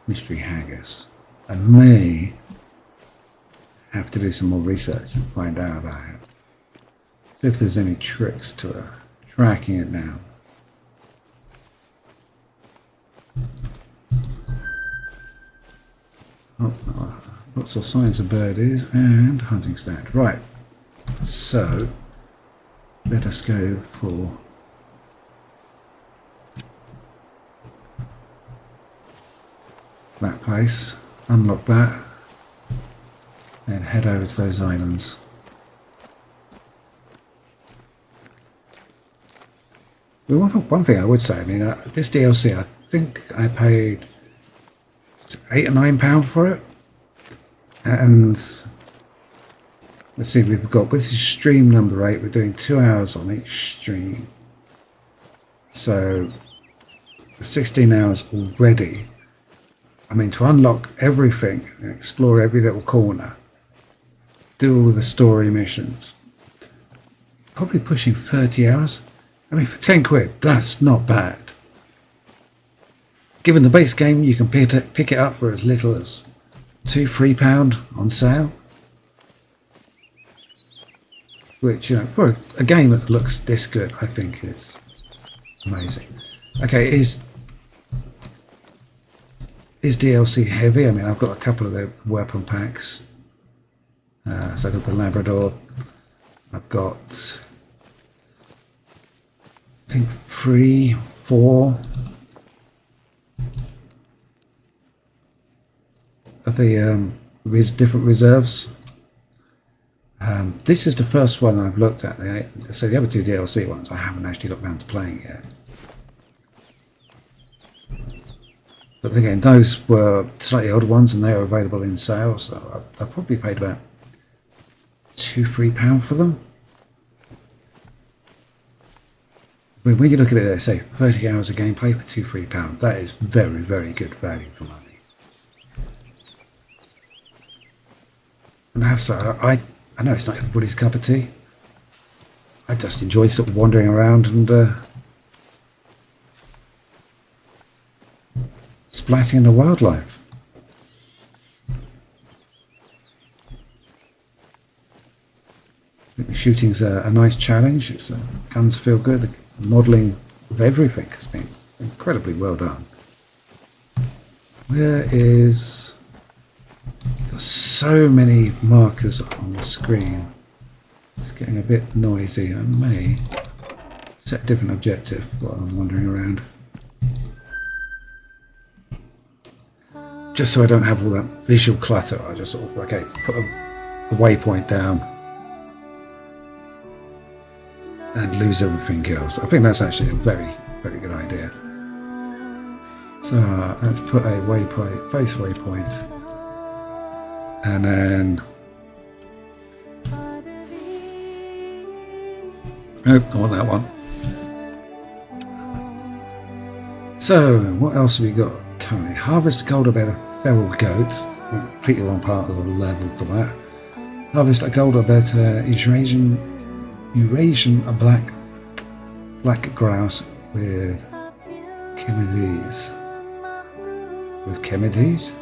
mystery haggis. I may have to do some more research and find out about it. See if there's any tricks to tracking it down. Oh, lots of signs of birdies and hunting stand. Right. So, let us go for that place, unlock that, and head over to those islands. Well, one thing I would say, I mean, this DLC, I think I paid £8 or £9 for it, and let's see, we've got, this is stream number 8, we're doing 2 hours on each stream. So, 16 hours already. I mean, to unlock everything and explore every little corner, do all the story missions, probably pushing 30 hours. I mean, for 10 quid, that's not bad. Given the base game, you can pick it up for as little as £2-3 on sale. Which, you know, for a game that looks this good, I think is amazing. Okay, is DLC heavy? I mean, I've got a couple of the weapon packs. So I've got the Labrador. I've got, I think, 3, 4 of the different reserves. This is the first one I've looked at. So the other two DLC ones I haven't actually got around to playing yet. But again, those were slightly older ones and they were available in sale, so I probably paid about £2-3 for them. When you look at it, they say 30 hours of gameplay for £2-3. That is very, very good value for money. And I have to say, I know it's not everybody's cup of tea. I just enjoy sort of wandering around and splatting the wildlife. I think the shooting's a nice challenge. It's guns feel good. The modelling of everything has been incredibly well done. Where is... Got so many markers on the screen. It's getting a bit noisy. I may set a different objective while I'm wandering around. Just so I don't have all that visual clutter, I just sort of, okay, put a waypoint down and lose everything else. I think that's actually a very, very good idea. So let's put a waypoint, place waypoint, and then nope, I want that one. So what else have we got currently? Harvest gold about a feral goat. Completely wrong part of the level for that. Harvest a gold about Eurasian black grouse with chemides. With chemides?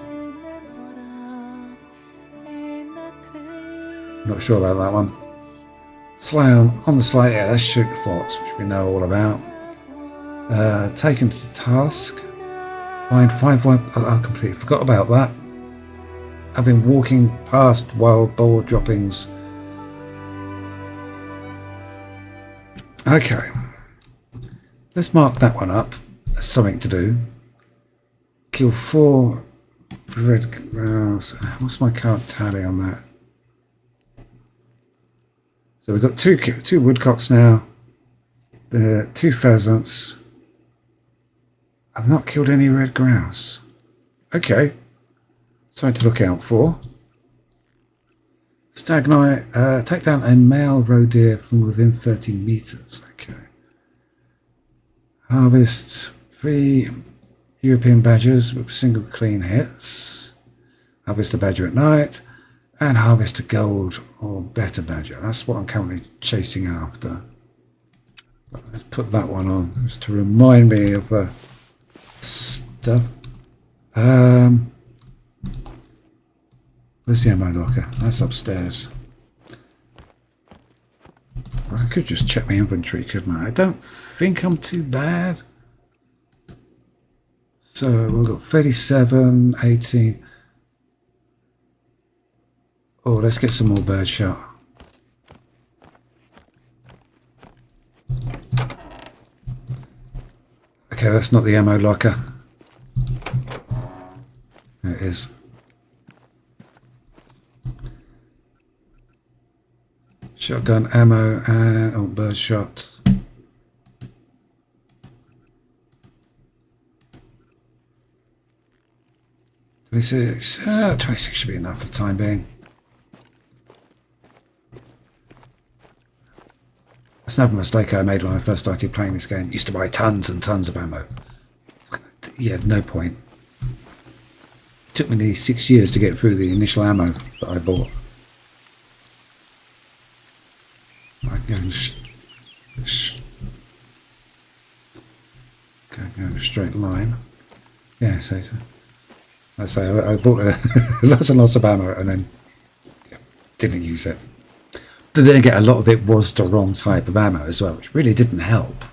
Not sure about that one. Slay on the slate, yeah, let's shoot the fox, which we know all about. Taken to the task. Find 5 wild... I completely forgot about that. I've been walking past wild boar droppings. Okay. Let's mark that one up. That's something to do. Kill 4 red grouse. What's my current tally on that? So we've got two woodcocks now. The 2 pheasants. I've not killed any red grouse. Okay. Something to look out for. Stag night. Take down a male roe deer from within 30 meters. Okay. Harvest 3 European badgers with single clean hits. Harvest a badger at night. And harvest a gold or better badger. That's what I'm currently chasing after. Let's put that one on just to remind me of stuff. Where's the ammo locker? That's upstairs. I could just check my inventory, couldn't I? I don't think I'm too bad. So we've got 37, 18. Oh, let's get some more bird shot. Okay, that's not the ammo locker. There it is. Shotgun ammo and bird shot. 26. 26 should be enough for the time being. That's another mistake I made when I first started playing this game. Used to buy tons and tons of ammo. Yeah, no point. It took me nearly 6 years to get through the initial ammo that I bought. I go in a straight line. Yeah, so I bought lots and lots of ammo and then didn't use it. But then again, a lot of it was the wrong type of ammo as well, which really didn't help.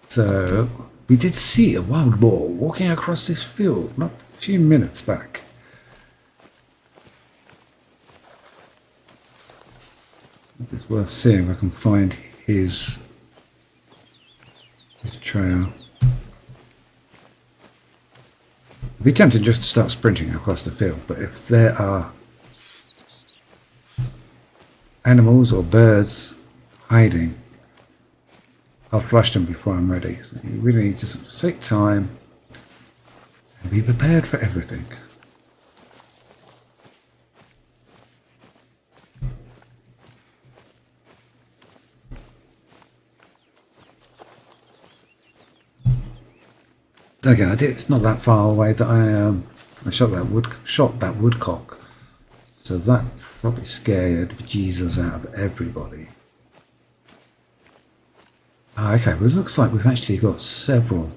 So we did see a wild boar walking across this field not a few minutes back. It's worth seeing if I can find his trail. It'd be tempting just to start sprinting across the field, but if there are animals or birds hiding, I'll flush them before I'm ready. So you really need to take time and be prepared for everything. Again, it's not that far away that I shot that woodcock, so that probably scared Jesus out of everybody. Okay, but it looks like we've actually got several.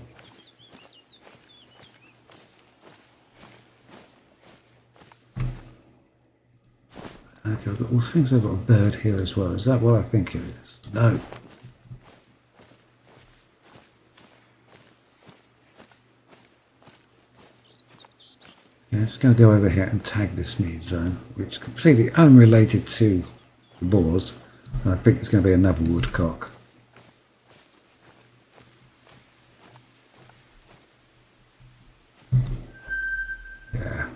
Okay, I've got, things I've got a bird here as well. Is that what I think it is? No. I'm just going to go over here and tag this need zone, which is completely unrelated to the boars, and I think it's going to be another woodcock. Yeah.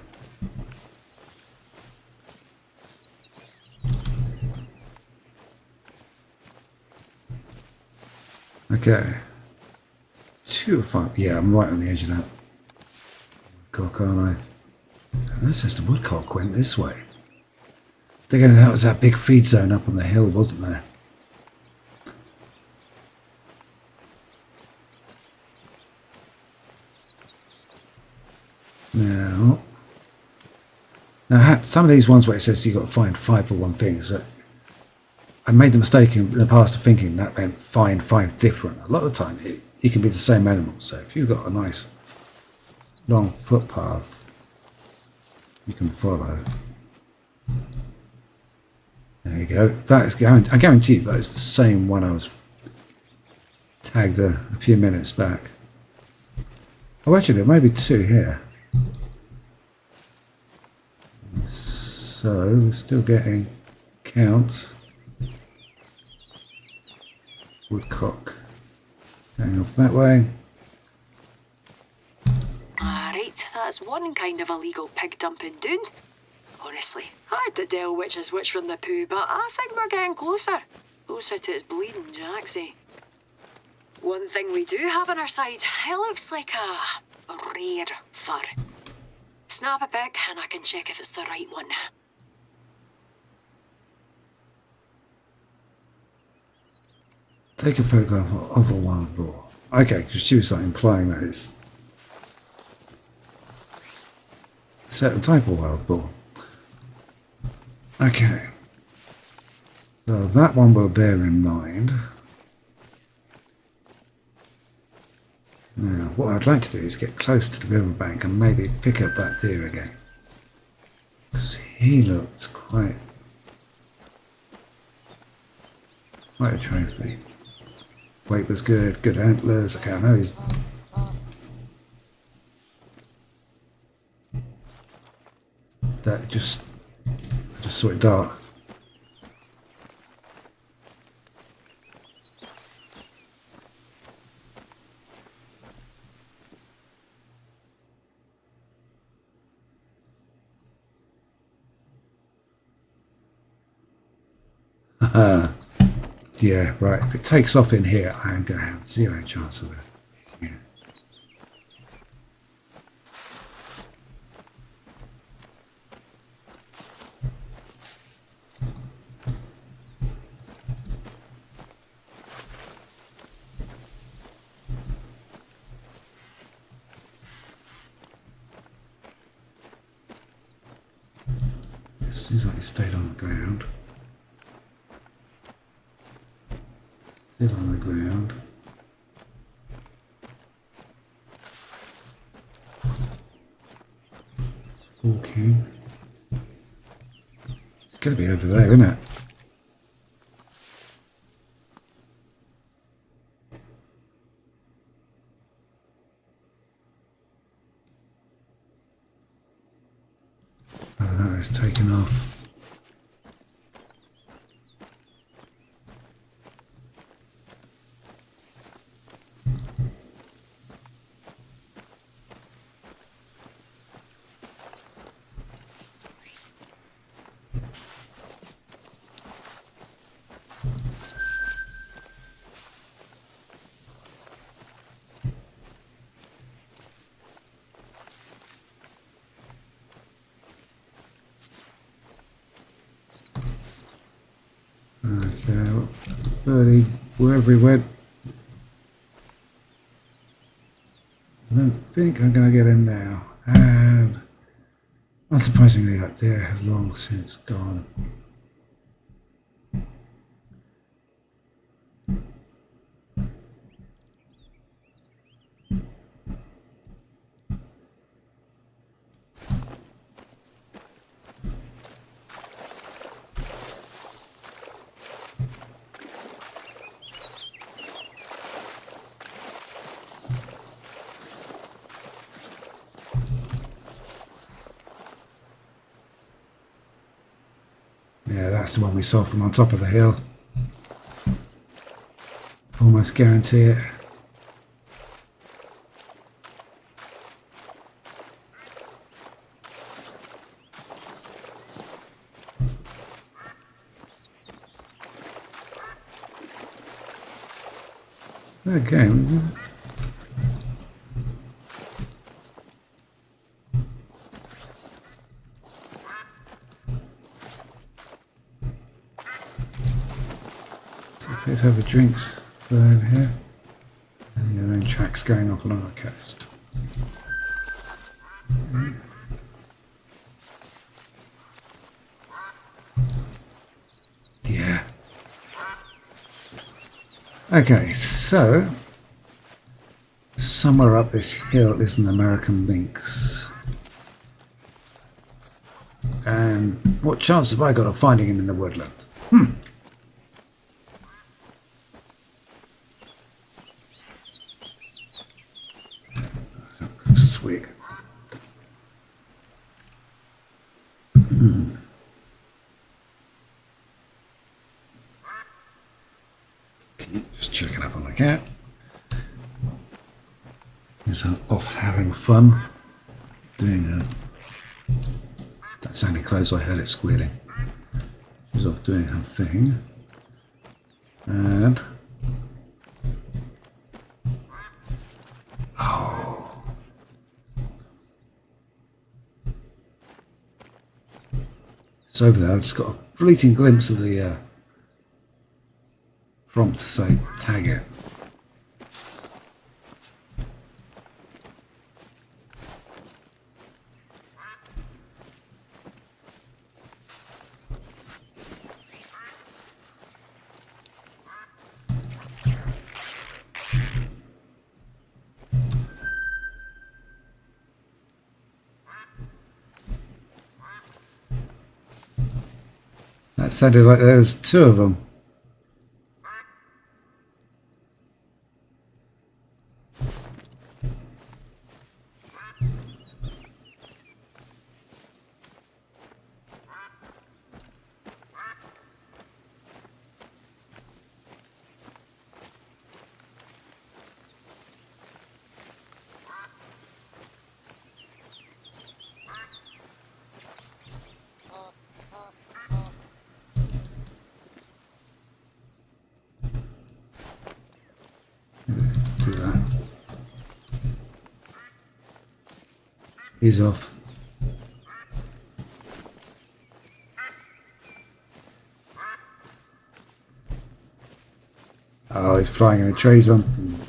Okay. 2 or 5. Yeah, I'm right on the edge of that woodcock, aren't I? And that's just the woodcock went this way. Again, that was that big feed zone up on the hill, wasn't there? Now some of these ones where it says you've got to find 5 for one thing, so I made the mistake in the past of thinking that meant find 5 different. A lot of the time it can be the same animal, so if you've got a nice long footpath you can follow. There you go. That is I guarantee you that is the same one I was tagged a few minutes back. Oh, actually, there may be 2 here. So we're still getting counts. Woodcock going off that way. Alright, that's one kind of illegal pig dumping done. Honestly, hard to tell which is which from the poo, but I think we're getting closer. Closer to its bleeding Jacksy. One thing we do have on our side, it looks like a rare fur. Snap a pic and I can check if it's the right one. Take a photograph of a wild boar. Okay, because she was like implying that it's a certain type of wild boar. Okay. So that one we'll bear in mind. Now, what I'd like to do is get close to the riverbank and maybe pick up that deer again. Because he looked quite a trophy. Weight was good, good antlers. Okay, I know he's... That just... I just saw it dart. Yeah, right. If it takes off in here, I am going to have 0 chance of it. Yeah. It seems like it stayed on the ground. Still on the ground. Walking. It's going to be over there, isn't it? Oh, that is taken off. birdie, wherever he went. I don't think I'm going to get him now. And unsurprisingly, that deer has long since gone. Yeah, that's the one we saw from on top of the hill. Almost guarantee it. Okay. Let's have the drinks over here. And your own tracks going off along the coast. Yeah. Okay, so somewhere up this hill is an American lynx. And what chance have I got of finding him in the woodland? Swig. Okay, just checking up on the cat. He's off having fun. Doing that sounded close, I heard it squealing. She's off doing her thing. And it's over there. I've just got a fleeting glimpse of the prompt to say tag it. That sounded like there was two of them. Do that. He's off. Oh, he's flying in the trees. I'm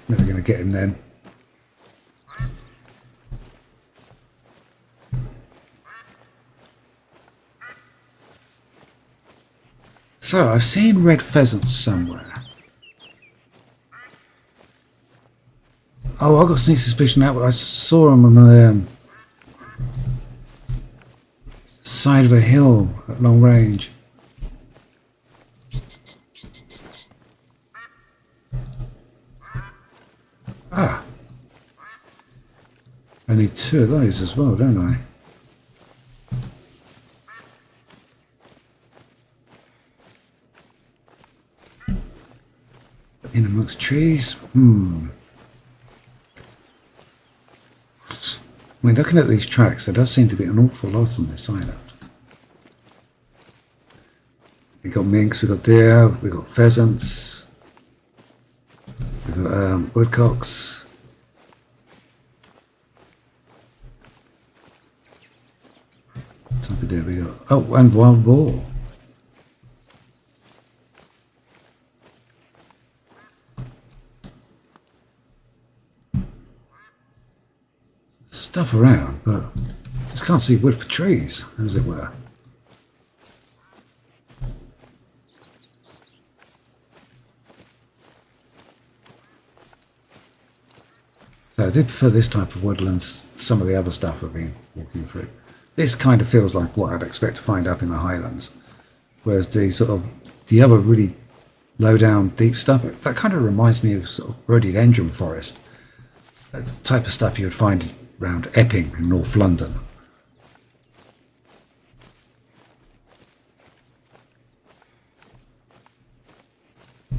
never going to get him then. So, I've seen red pheasants somewhere. Oh, I've got a sneak suspicion that I saw them on the side of a hill at long range. Ah. I need two of those as well, don't I? In amongst trees? I mean, looking at these tracks, there does seem to be an awful lot on this island. We've got minks, we've got deer, we've got pheasants, we've got woodcocks. What type of deer we got? Oh, and wild boar. stuff around, but just can't see wood for trees, as it were. So I did prefer this type of woodlands, some of the other stuff I've been walking through. This kind of feels like what I'd expect to find up in the Highlands. Whereas the other really low down deep stuff, that kind of reminds me of sort of rhododendron forest. That's the type of stuff you would find around Epping in North London.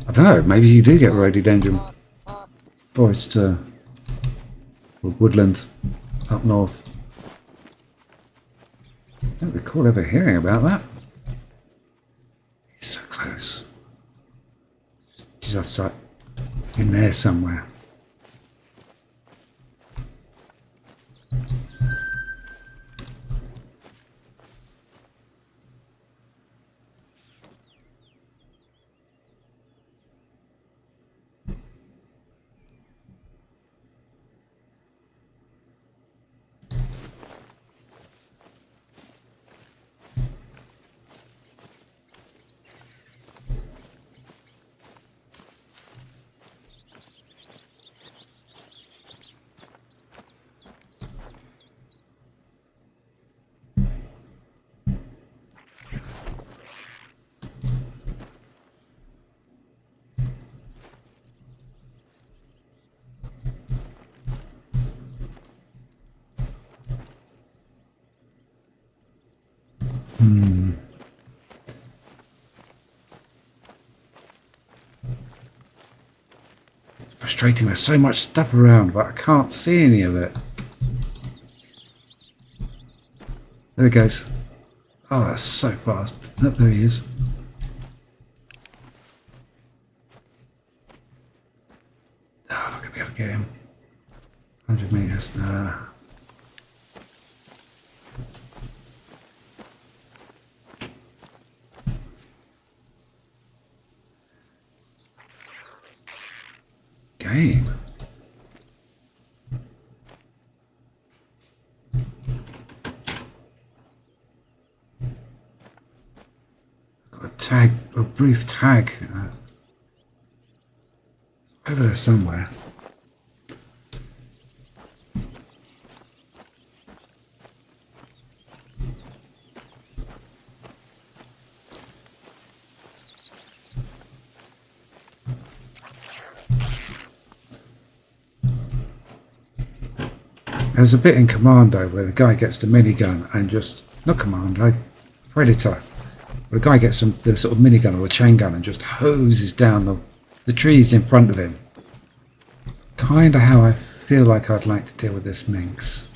I don't know, maybe you do get rhododendron forest or woodland up north. I don't recall ever hearing about that. He's so close. Just like in there somewhere. Frustrating, there's so much stuff around, but I can't see any of it. There he goes. Oh, that's so fast. Oh, there he is. Oh, I'm not going to be able to get him. 100 metres, nah. Game. Got a tag, a brief tag. Over there somewhere. There's a bit in Commando where the guy gets the minigun and just, not Commando, Predator, where the guy gets the sort of minigun or a chain gun and just hoses down the trees in front of him. Kind of how I feel like I'd like to deal with this minx.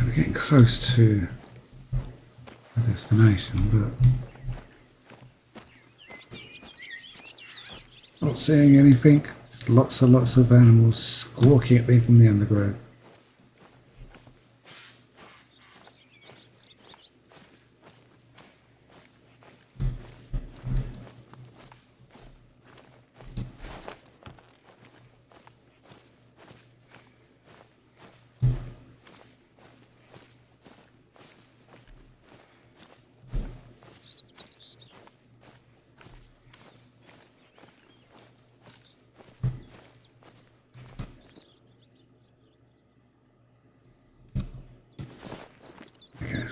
We're getting close to the destination, but not seeing anything. Lots of animals squawking at me from the undergrowth.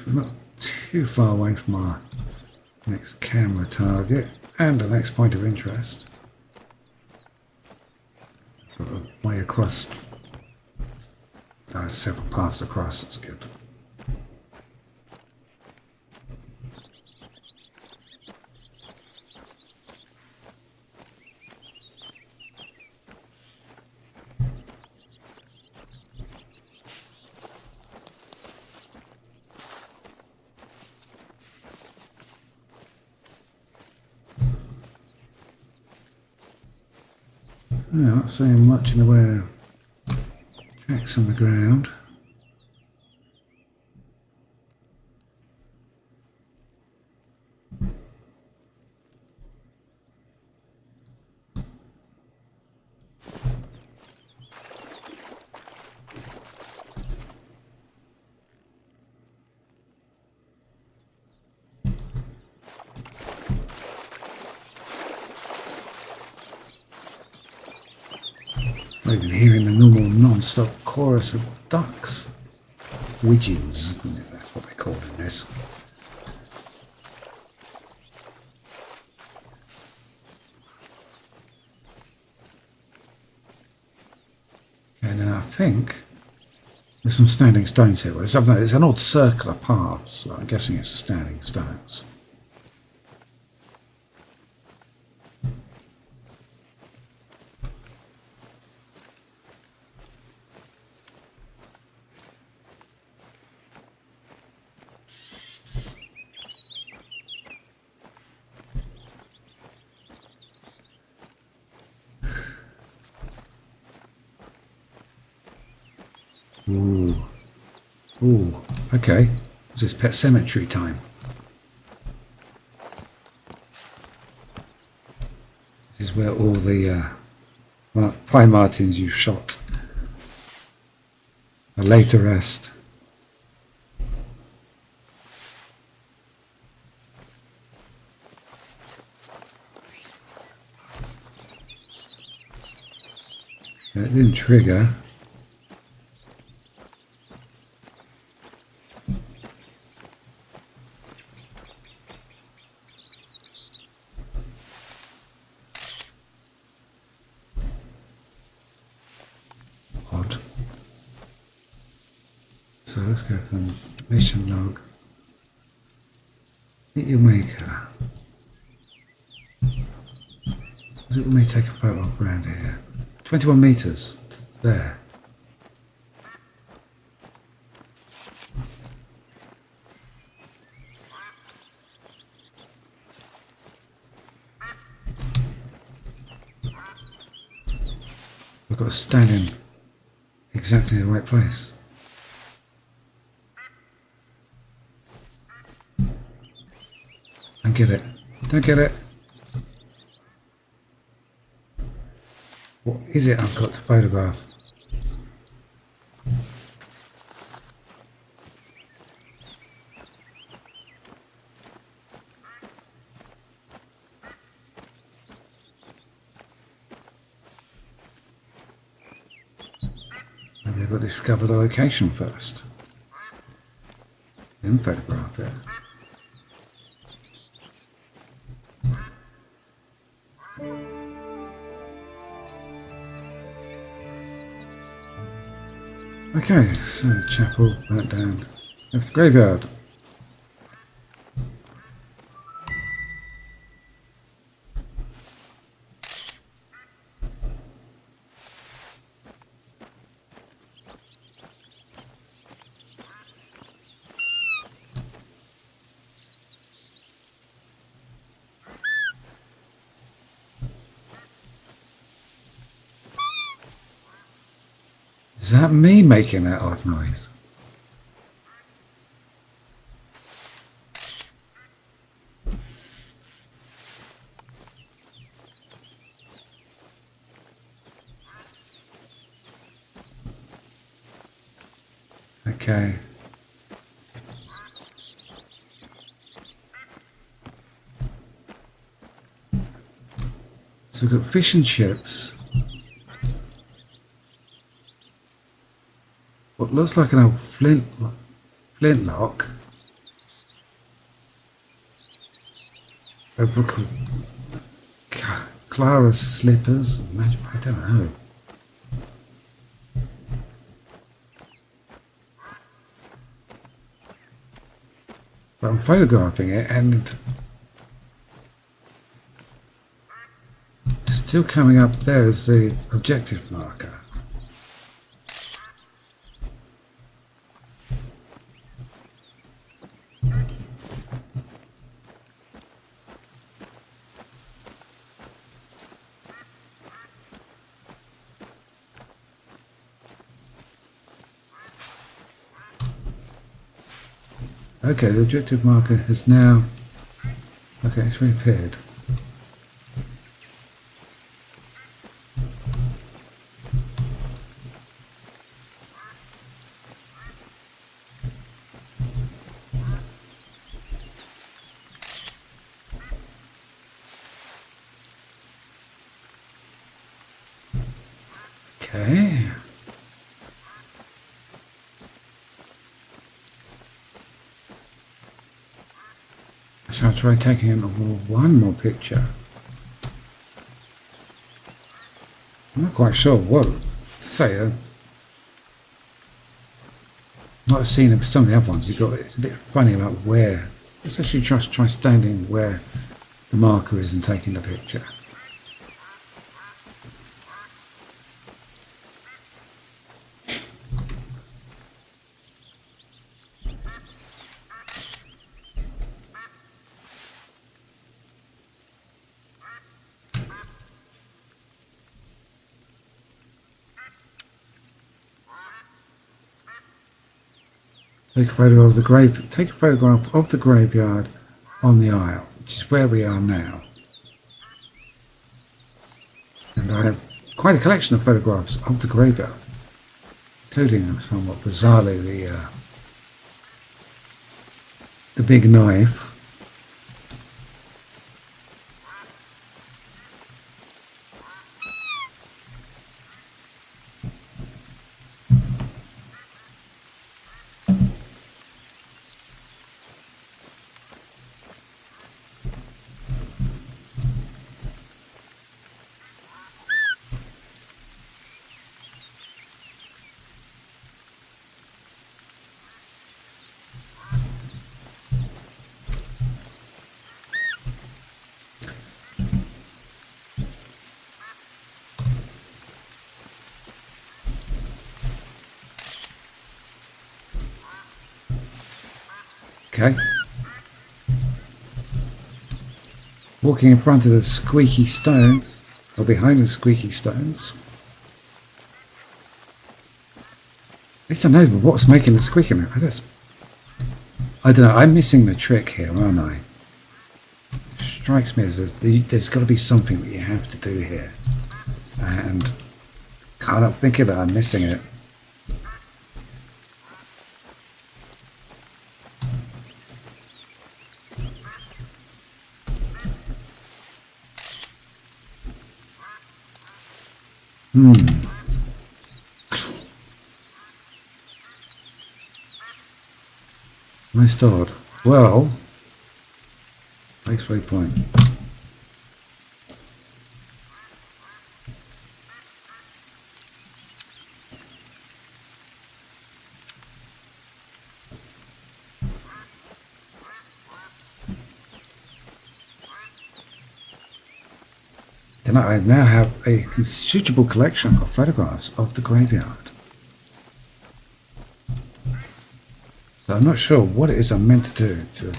We're not too far away from our next camera target and the next point of interest. Got a way across. There's several paths across, that's good. Yeah, not seeing much in the way of tracks on the ground. Not even hearing the normal non-stop chorus of ducks. Widgeons, isn't it? That's what they're called in this. And I think there's some standing stones here. It's an odd circular path, so I'm guessing it's standing stones. Ooh. Ooh. Okay. This is pet cemetery time. This is where all the pine martins you shot are laid to rest. It didn't trigger. Odd. So let's go for the mission log. Meet your maker. Does it let me take a photo of around here? 21 meters there. I've got to stand in exactly the right place. Don't get it. Don't get it. What is it I've got to photograph? Maybe I've got to discover the location first. Then photograph it. Okay, so the chapel burnt down. Left the graveyard. Is that me making that odd noise? Okay. So we've got fish and chips. What looks like an old flintlock. A book of Clara's slippers. I don't know. But I'm photographing it and it's still coming up there as the objective marker. Okay, the objective marker has now... Okay, it's reappeared. Okay. I shall try taking one more picture. I'm not quite sure what. Say, might have seen some of the other ones. It's a bit funny about where. Let's actually just try standing where the marker is and taking the picture. Take a photograph of the grave. Take a photograph of the graveyard on the Isle, which is where we are now. And I have quite a collection of photographs of the graveyard, including somewhat bizarrely the big knife. Okay. Walking in front of the squeaky stones, or behind the squeaky stones. At least I know what's making the squeaking. I don't know, I'm missing the trick here, aren't I? It strikes me as there's got to be something that you have to do here. And can't help thinking that I'm missing it. Most odd. Well, next waypoint. Then I now have a considerable collection of photographs of the graveyard. So I'm not sure what it is I'm meant to do to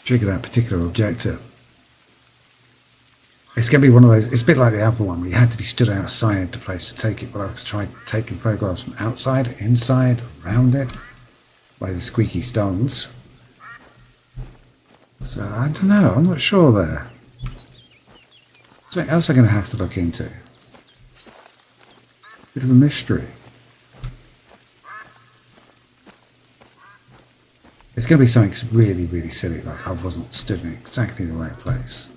trigger that particular objective. It's going to be one of those, it's a bit like the other one where you had to be stood outside the place to take it, but I've tried taking photographs from outside, inside, around it, by the squeaky stones. So I don't know, I'm not sure there. Something else I'm going to have to look into. Bit of a mystery. It's going to be something really, really silly, like I wasn't stood in exactly the right place.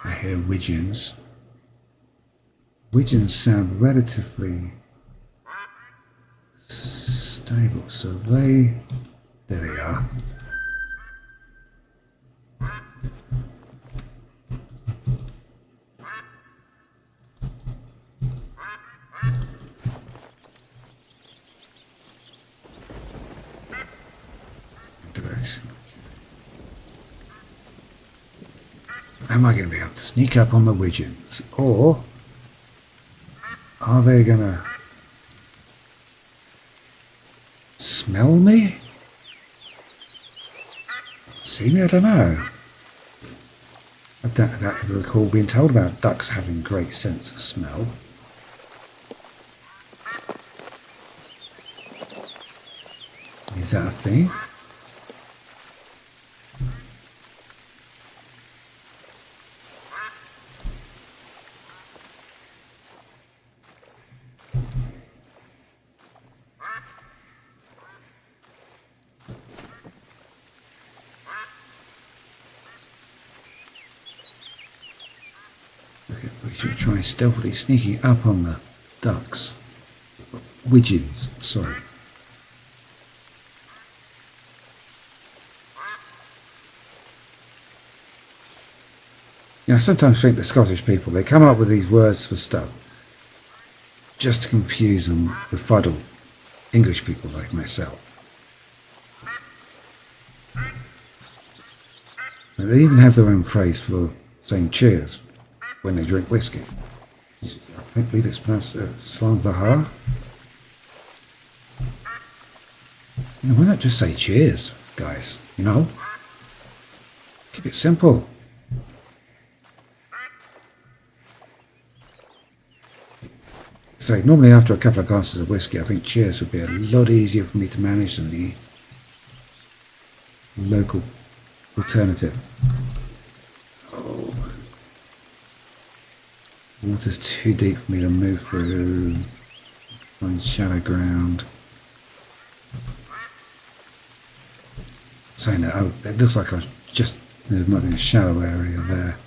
I hear widgeons. Widgeons sound relatively stable, so there they are. Am I going to be able to sneak up on the widgeons, or are they going to smell me? See me? I don't know. I don't ever recall being told about ducks having great sense of smell. Is that a thing? Okay, we should try stealthily sneaking up on the ducks. Widgeons, sorry. You know, I sometimes think the Scottish people, they come up with these words for stuff just to confuse and befuddle English people like myself. And they even have their own phrase for saying cheers when they drink whiskey. I believe it's pronounced Slan Vahar. You know, why not just say cheers, guys? You know? Keep it simple. So normally after a couple of glasses of whiskey, I think cheers would be a lot easier for me to manage than the local alternative. Oh. Water's too deep for me to move through. Find shallow ground. Saying that, oh, it looks like there might be a shallow area there.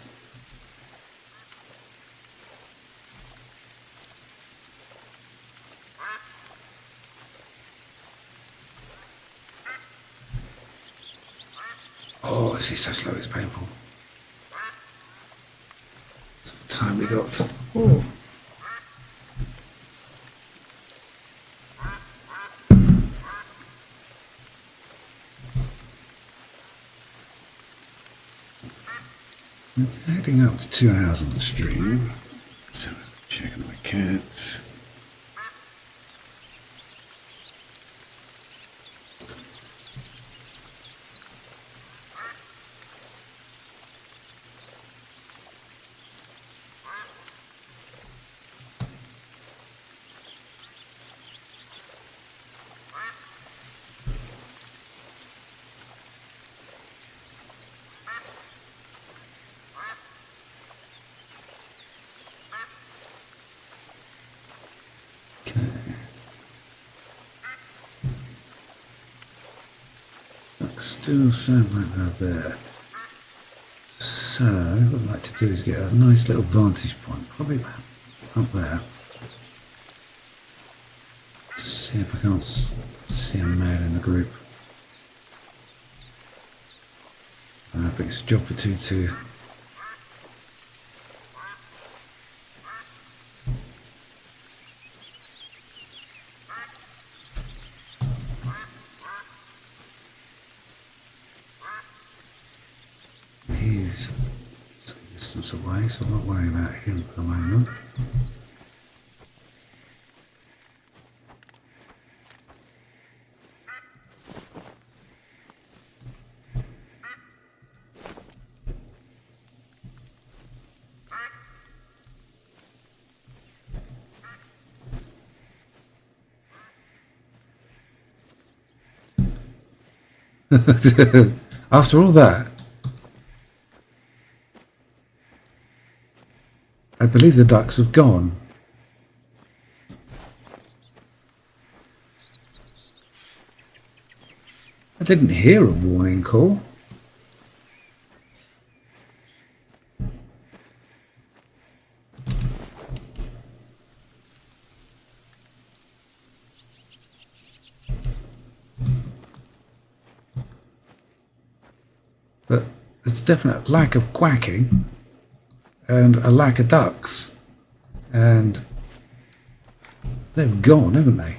Oh, this is so slow, it's painful. That's what time we got. Oh. Heading up to 2 hours on the stream. So checking my cats. Still sound like they're there. So what I'd like to do is get a nice little vantage point, probably about up there. See if I can't see a man in the group. I think it's a job for 2-2. He's some distance away, so I'm not worrying about him for the moment. After all that, I believe the ducks have gone. I didn't hear a warning call. But there's a definite lack of quacking and a lack of ducks. And they've gone, haven't they?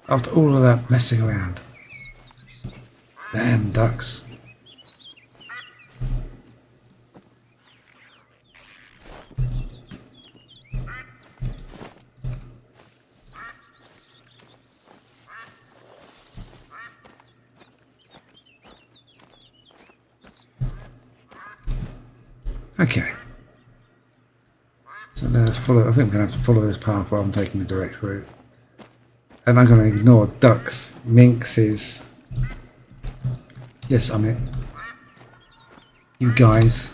After all of that messing around. Damn ducks. Okay. So let's follow. I think I'm going to have to follow this path while I'm taking the direct route. And I'm going to ignore ducks, minxes. Yes, I'm it. You guys.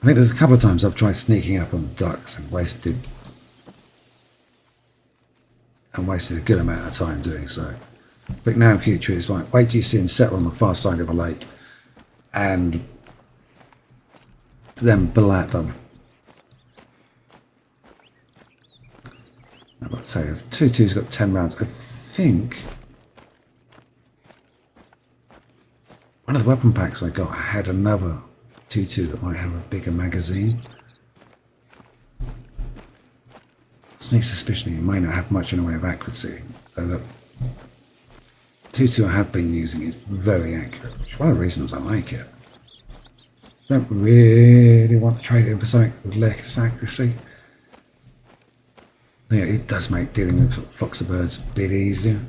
I think there's a couple of times I've tried sneaking up on ducks and wasted a good amount of time doing so. But now in future it's like, wait till you see them settle on the far side of a lake and then blat them. I've got to say, 2-2's got 10 rounds. I think one of the weapon packs I got had another 2-2 that might have a bigger magazine. Sneak suspicion you may not have much in the way of accuracy. So look, 2-2 I have been using is very accurate, which is one of the reasons I like it. Don't really want to trade it in for something with less accuracy. Yeah, it does make dealing with sort of flocks of birds a bit easier.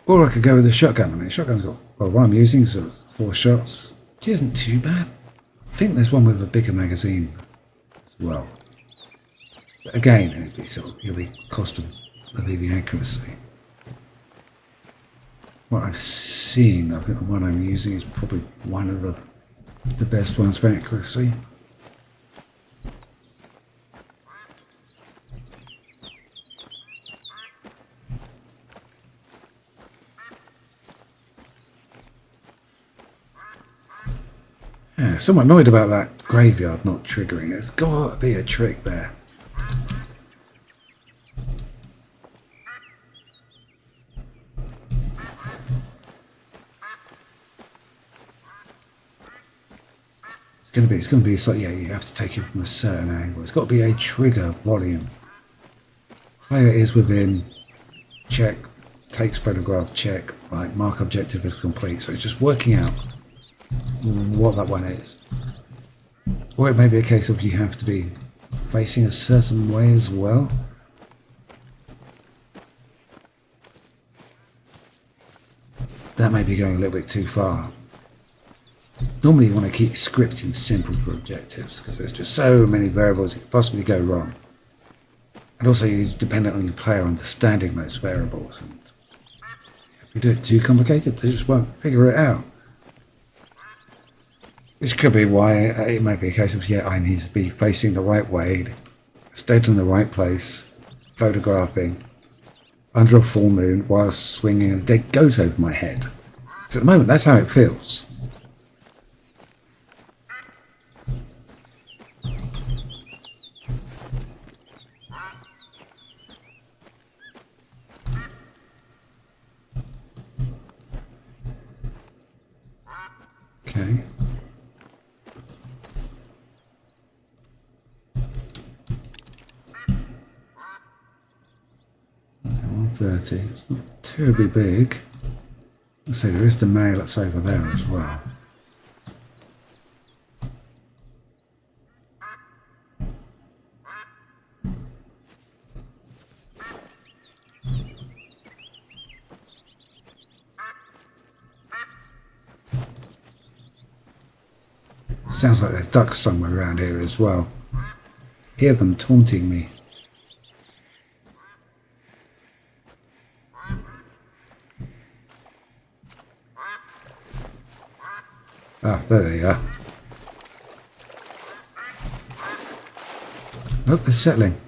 Or I could go with the shotgun. I mean, the shotgun's got, well, what I'm using is 4 shots, which isn't too bad. I think there's one with a bigger magazine as well. But again, it'll be cost of the accuracy. What I've seen, I think the one I'm using is probably one of the best ones for accuracy. Yeah, somewhat annoyed about that graveyard not triggering. There's got to be a trick there. It's going to be like, yeah, you have to take it from a certain angle. It's got to be a trigger volume. Player is within, check, takes photograph, check, right, mark objective is complete. So it's just working out what that one is. Or it may be a case of you have to be facing a certain way as well. That may be going a little bit too far. Normally you want to keep scripting simple for objectives because there's just so many variables that could possibly go wrong. And also you're dependent on your player understanding those variables. And if you do it too complicated, they just won't figure it out. Which could be why it might be a case of, yeah, I need to be facing the right way, stayed in the right place, photographing, under a full moon while swinging a dead goat over my head. So at the moment, that's how it feels. Okay. 130. It's not terribly big. Let's see, there is the male that's over there as well. Sounds like there's ducks somewhere around here as well. Hear them taunting me. Ah, there they are. Oh, they're settling.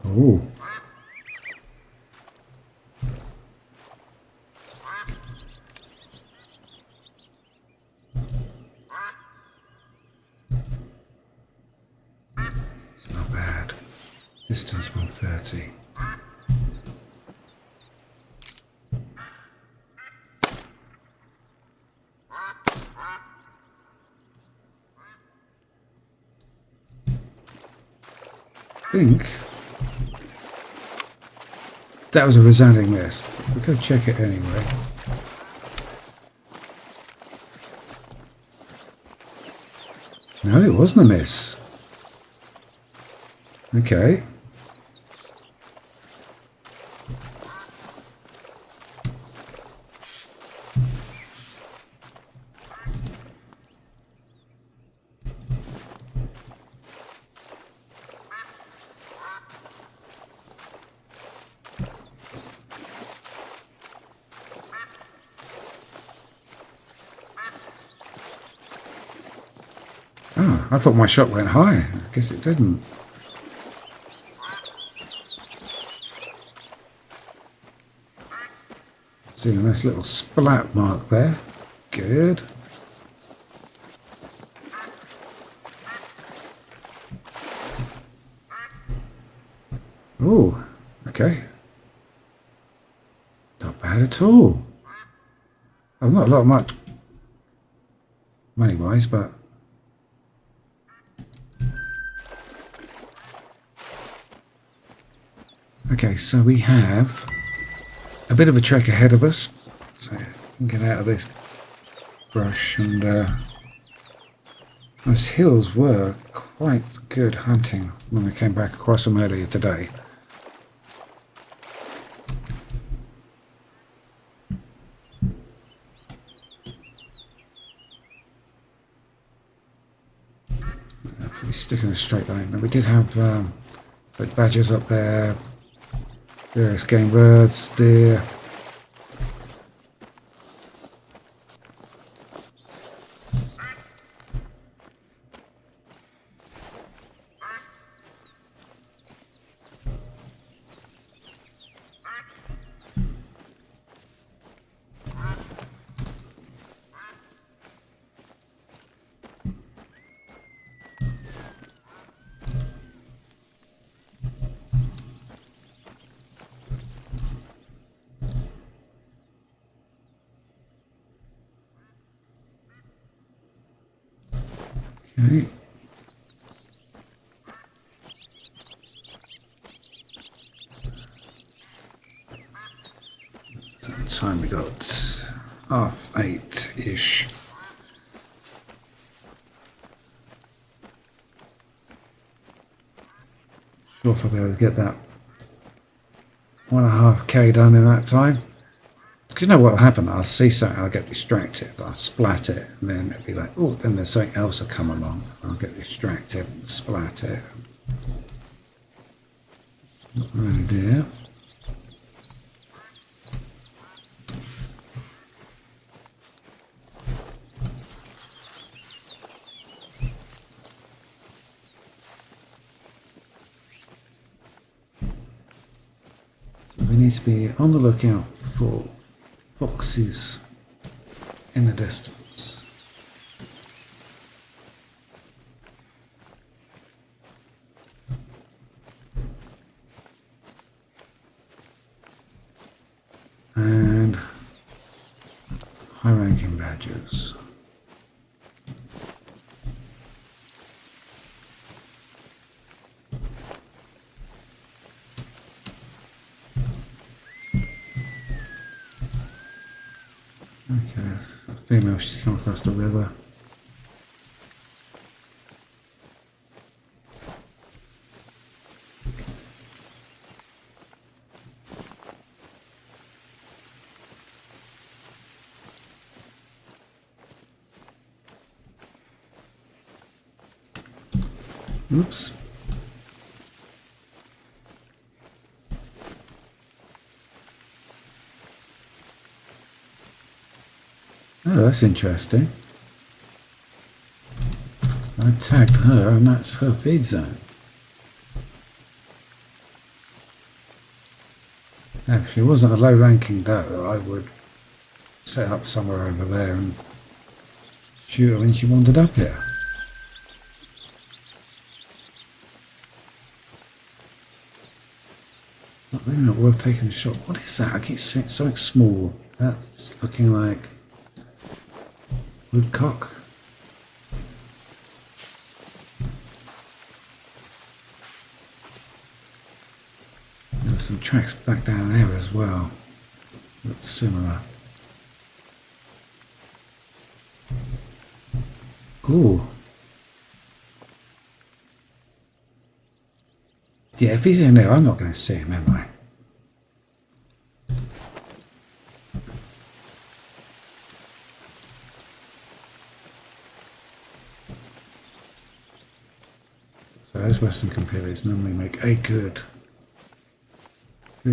Oh. It's not bad. Distance 130. I think That was a resounding miss. We'll go check it anyway. No, it wasn't a miss. Okay. Oh, I thought my shot went high. I guess it didn't. See a nice little splat mark there. Good. Oh, okay. Not bad at all. Oh, not a lot much money-wise, but okay, so we have a bit of a trek ahead of us. So we can get out of this brush, and those hills were quite good hunting when we came back across them earlier today. Probably stick in a straight line. Now we did have like badgers up there, various game birds, deer. Okay. So the time we got 8:30-ish. Sure if I'll be able to get that 1.5k done in that time. Because you know what will happen? I'll see something, I'll get distracted, I'll splat it, and then it'll be like, oh, then there's something else will come along. I'll get distracted, splat it. Not really do. So we need to be on the lookout for foxes in the distance. And high-ranking badgers. Okay, that's a female, she's come across the river. Oops. Oh, that's interesting. I tagged her, and that's her feed zone. Now, if she wasn't a low-ranking doe, I would set up somewhere over there and shoot her when she wandered up here. Maybe not worth taking a shot. What is that? I keep seeing something small. That's looking like woodcock. There's some tracks back down there as well. Looks similar. Ooh. Yeah, if he's in there, I'm not going to see him, am I? So those Western computers normally make a good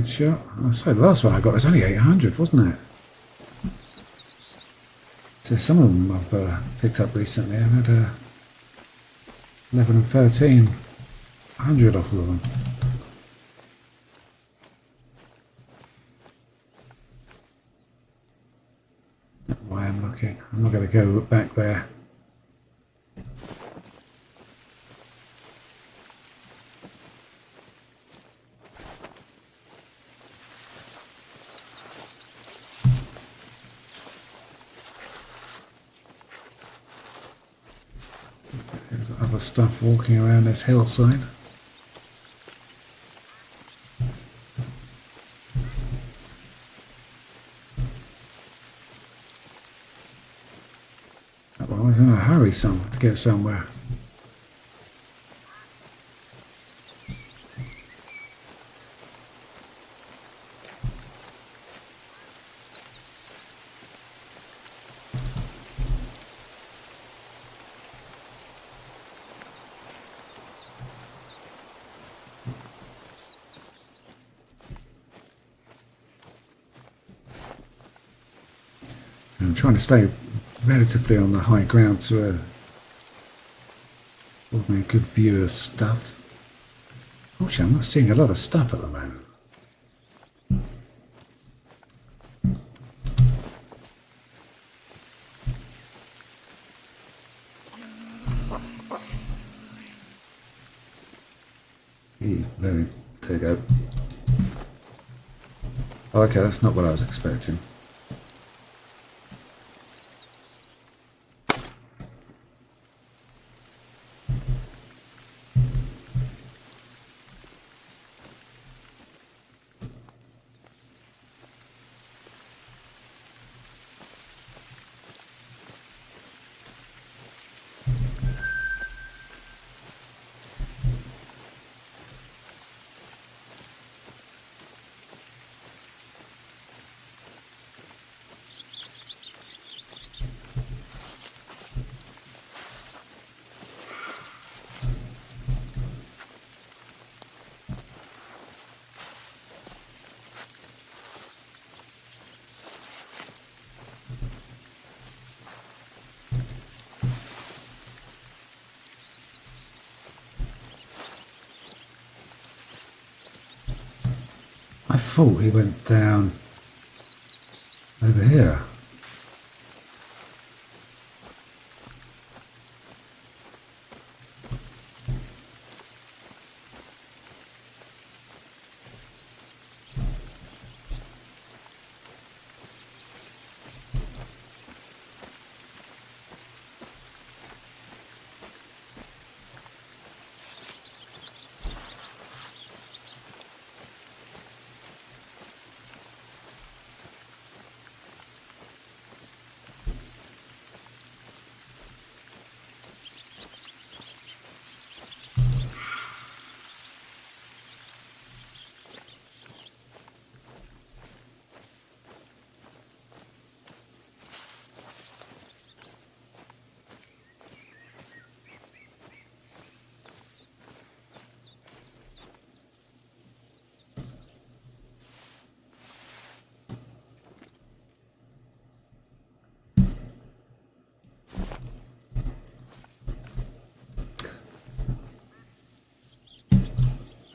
shot. I say the last one I got was only 800, wasn't it? So some of them I've picked up recently. I've had 11 and 1300 off of them. That's why I'm looking. I'm not going to go back there. There's other stuff walking around this hillside. I was in a hurry to get somewhere. I'm trying to stay relatively on the high ground to give me a good view of stuff. Actually, I'm not seeing a lot of stuff at the moment. There you go. Oh, okay, that's not what I was expecting. I thought he went down over here.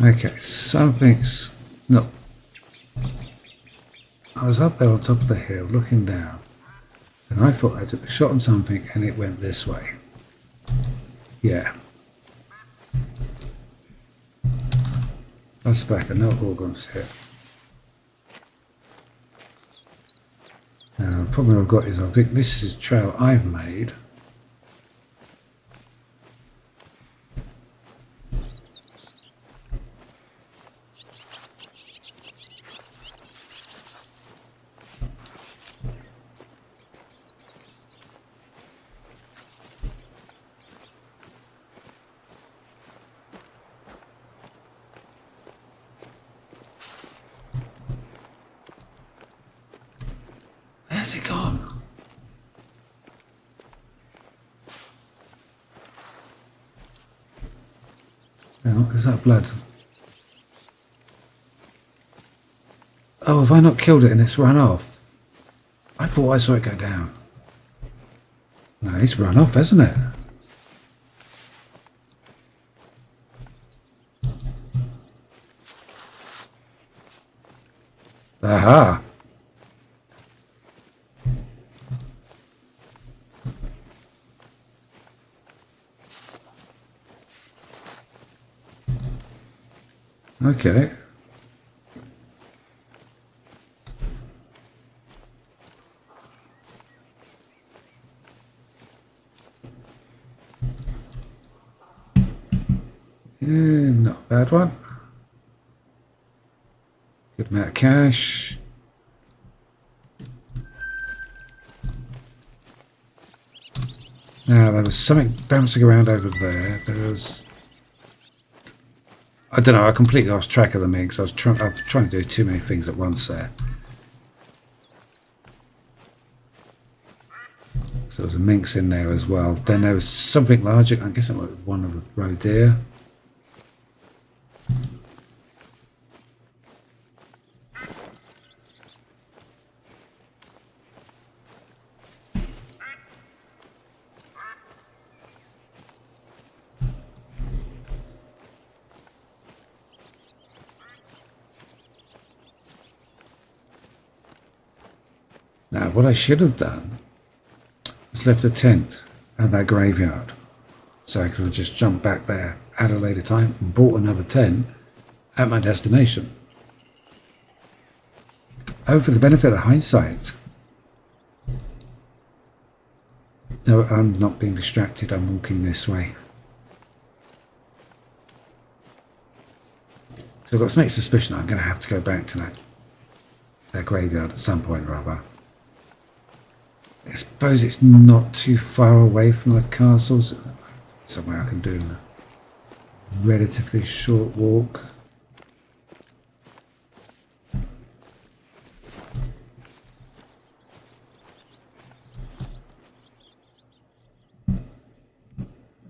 Okay, something's... No. I was up there on top of the hill looking down, and I thought I took a shot on something and it went this way. Yeah. That's back and no organs here. Now, the problem I've got is I think this is a trail I've made. Where's it gone? Hang on, is that blood? Oh, have I not killed it and it's run off? I thought I saw it go down. No, it's run off, hasn't it? Aha! Okay. Yeah, not a bad one. Good amount of cash. Now, there was something bouncing around over there. There was... I don't know, I completely lost track of the mix. I was trying to do too many things at once there. So there was a minx in there as well. Then there was something larger. I guess it was one of the roe deer. Now, what I should have done is left a tent at that graveyard. So I could have just jumped back there at a later time and bought another tent at my destination. Oh, for the benefit of hindsight. No, I'm not being distracted. I'm walking this way. So I've got a snake suspicion I'm going to have to go back to that graveyard at some point or other. I suppose it's not too far away from the castles. Somewhere I can do a relatively short walk.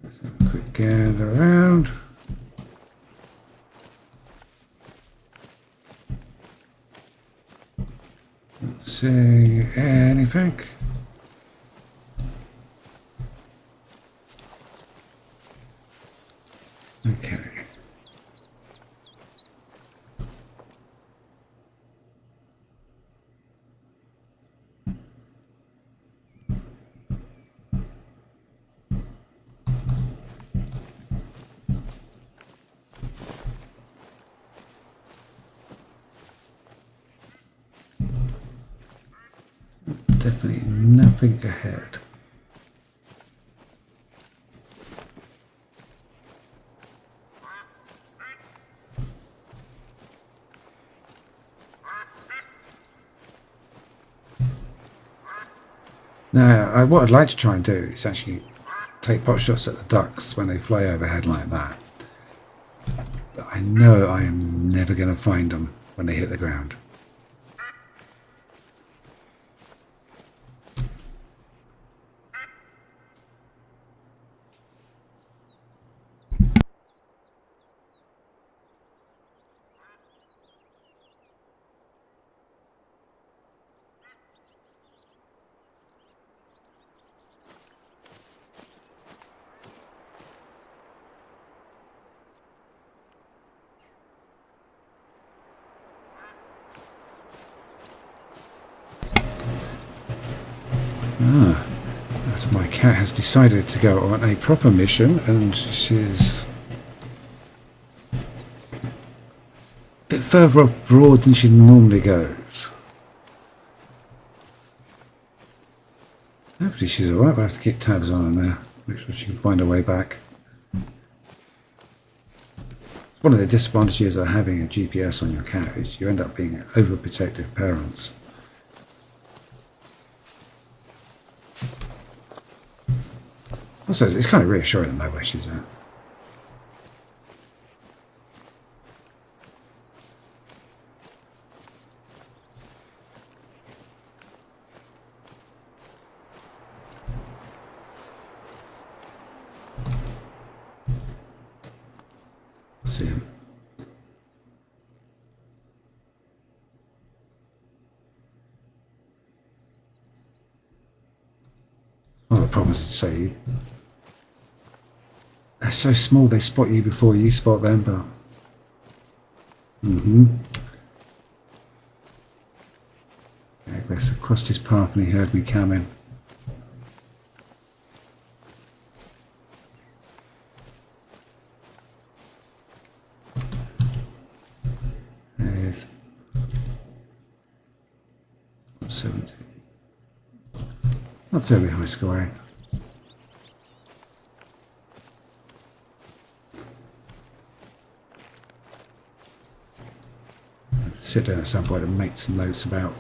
Let's have a quick gander around. Not seeing anything. Okay. Definitely nothing ahead. Now, what I'd like to try and do is actually take pot shots at the ducks when they fly overhead like that. But I know I am never going to find them when they hit the ground. As my cat has decided to go on a proper mission, and she's a bit further off broad than she normally goes. Hopefully she's alright. We'll have to keep tabs on her now, make sure she can find her way back. It's one of the disadvantages of having a GPS on your cat is you end up being overprotective parents. Also, it's kind of reassuring to know where she's at. See him. One of the problems is, say, they're so small they spot you before you spot them, but Haggis crossed his path and he heard me coming. There he is. 70. Not terribly high scoring. Sit down at some point and make some notes about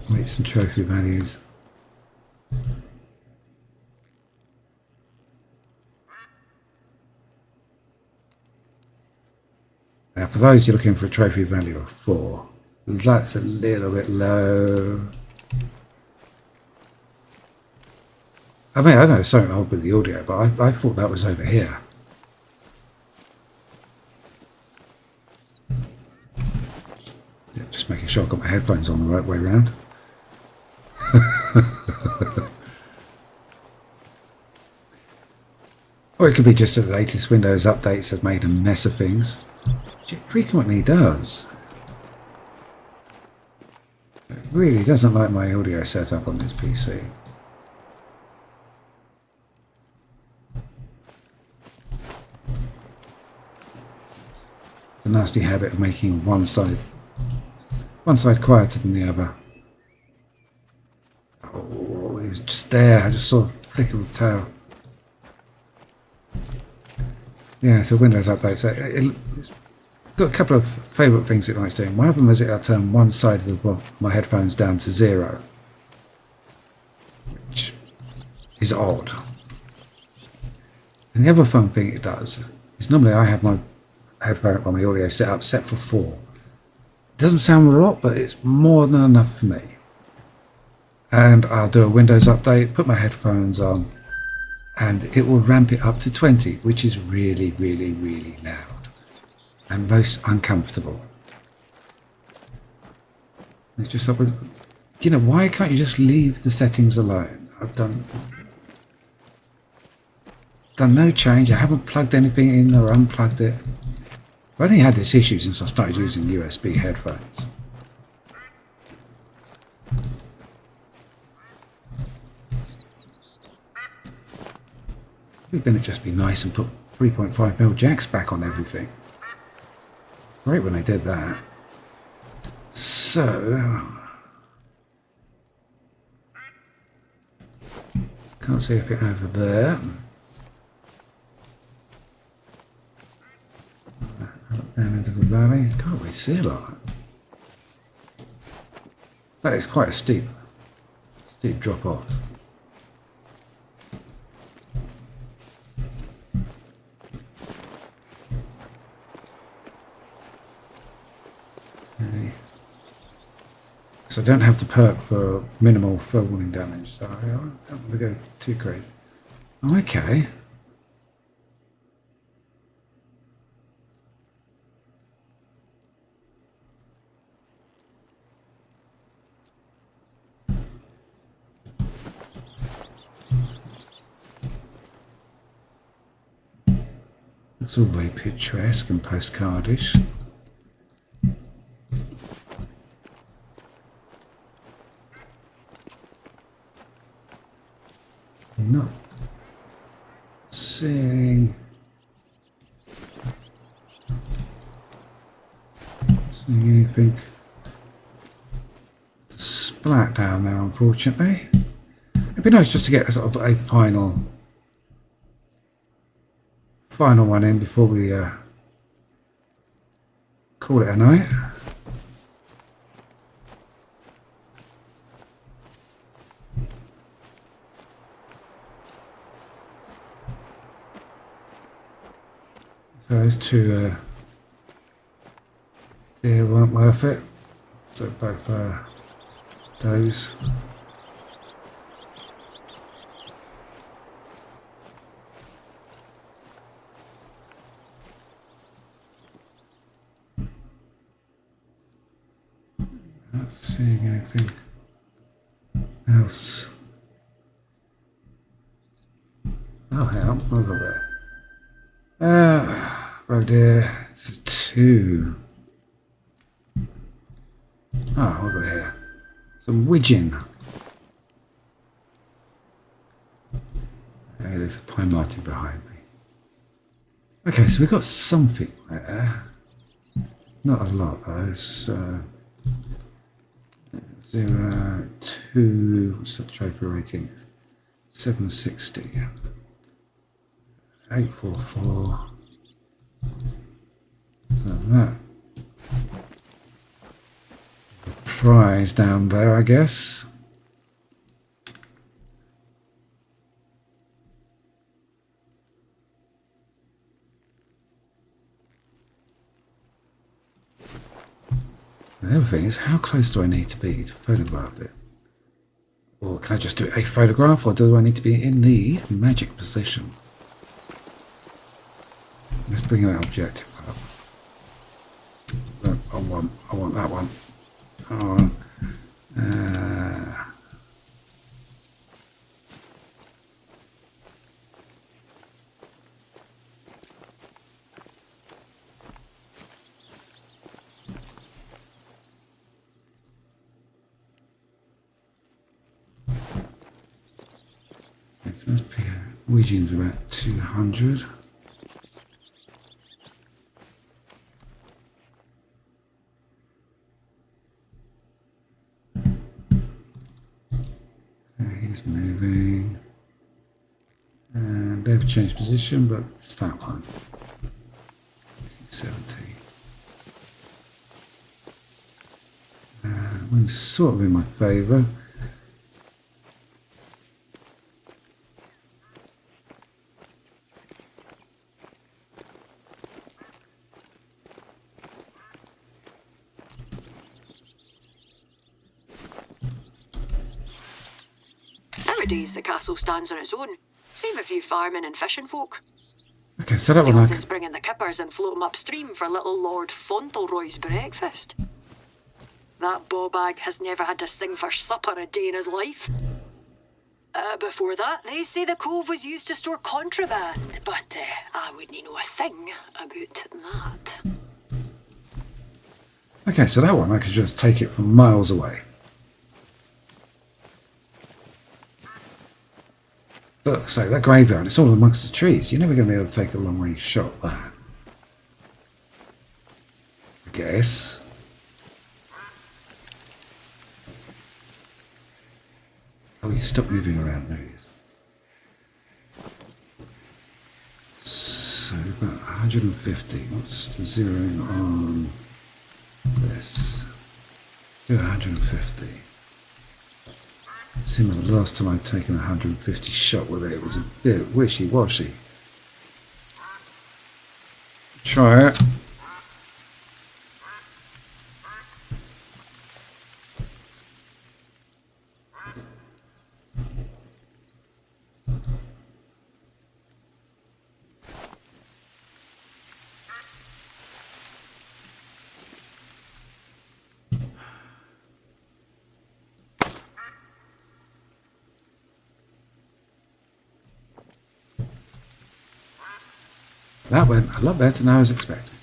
weights and trophy values. Now, for those you're looking for a trophy value of 4, that's a little bit low. I mean, I don't know, something odd with the audio, but I thought that was over here. Yeah, just making sure I've got my headphones on the right way around. Or it could be just that the latest Windows updates have made a mess of things, which it frequently does. It really doesn't like my audio setup on this PC. It's a nasty habit of making one side quieter than the other. Oh, he was just there. I just saw a flick of the tail. Yeah, so Windows update. So it's got a couple of favourite things it likes doing. One of them is it'll turn one side of my headphones down to 0, which is odd. And the other fun thing it does is normally I have my headphone on my audio set for 4. It doesn't sound a lot, but it's more than enough for me. And I'll do a Windows update, put my headphones on, and it will ramp it up to 20, which is really, really, really loud and most uncomfortable. It's just up with, you know, why can't you just leave the settings alone? I've done no change. I haven't plugged anything in or unplugged it. I've only had this issue since I started using USB headphones. Wouldn't it just be nice and put 3.5mm jacks back on everything? Great when they did that. So can't see anything over there. Down into the valley. Can't really see a lot. That is quite a steep drop off. So I don't have the perk for minimal falling damage, so I don't want to go too crazy. Oh, okay. It's all very picturesque and postcardish. Not seeing anything to splat down there, unfortunately. It'd be nice just to get a sort of a final one in before we call it a night. So those two deer weren't worth it. So both those. Not seeing anything else. Oh, hang on, over there. Road here. It's 2. Ah, over here. Some widgeon. Okay, there's a pine marten behind me. Okay, so we've got something there. Not a lot though. It's 0, 2. What's the trophy rating? 760. 844. So that prize down there, I guess. The other thing is, how close do I need to be to photograph it? Or can I just do a photograph, or do I need to be in the magic position? Let's bring that objective up. But I want that one. Let's pick Ouija's about 200. He's moving. And they've changed position, but it's that one. 70. One's sort of in my favour. Nowadays, the castle stands on its own. Save a few farming and fishing folk. Okay, so that one Jordan's bringing the kippers and float 'em upstream for little Lord Fauntleroy's breakfast. That bawbag has never had to sing for supper a day in his life. Before that, they say the cove was used to store contraband, but I wouldn't know a thing about that. Okay, so that one I could just take it from miles away. Look, so that graveyard, it's all amongst the trees. You're never going to be able to take a long-range shot at that. I guess. Oh, you stop moving around, there he is. So, about 150. What's the zeroing on this? Do 150. Seemed the last time I'd taken a 150 shot with it, it was a bit wishy-washy. Try it. That went a lot better than I was expecting.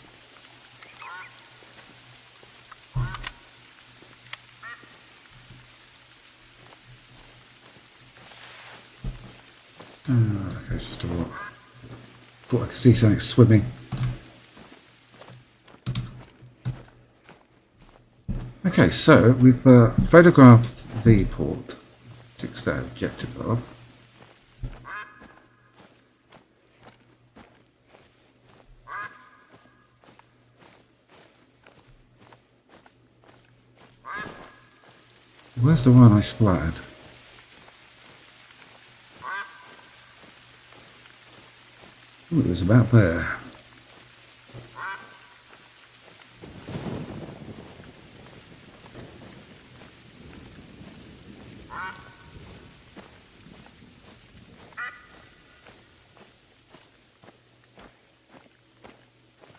Okay, it's just a walk. Thought I could see something swimming. Okay, so we've photographed the port. 6-day objective of. Where's the one I splattered? Ooh, it was about there.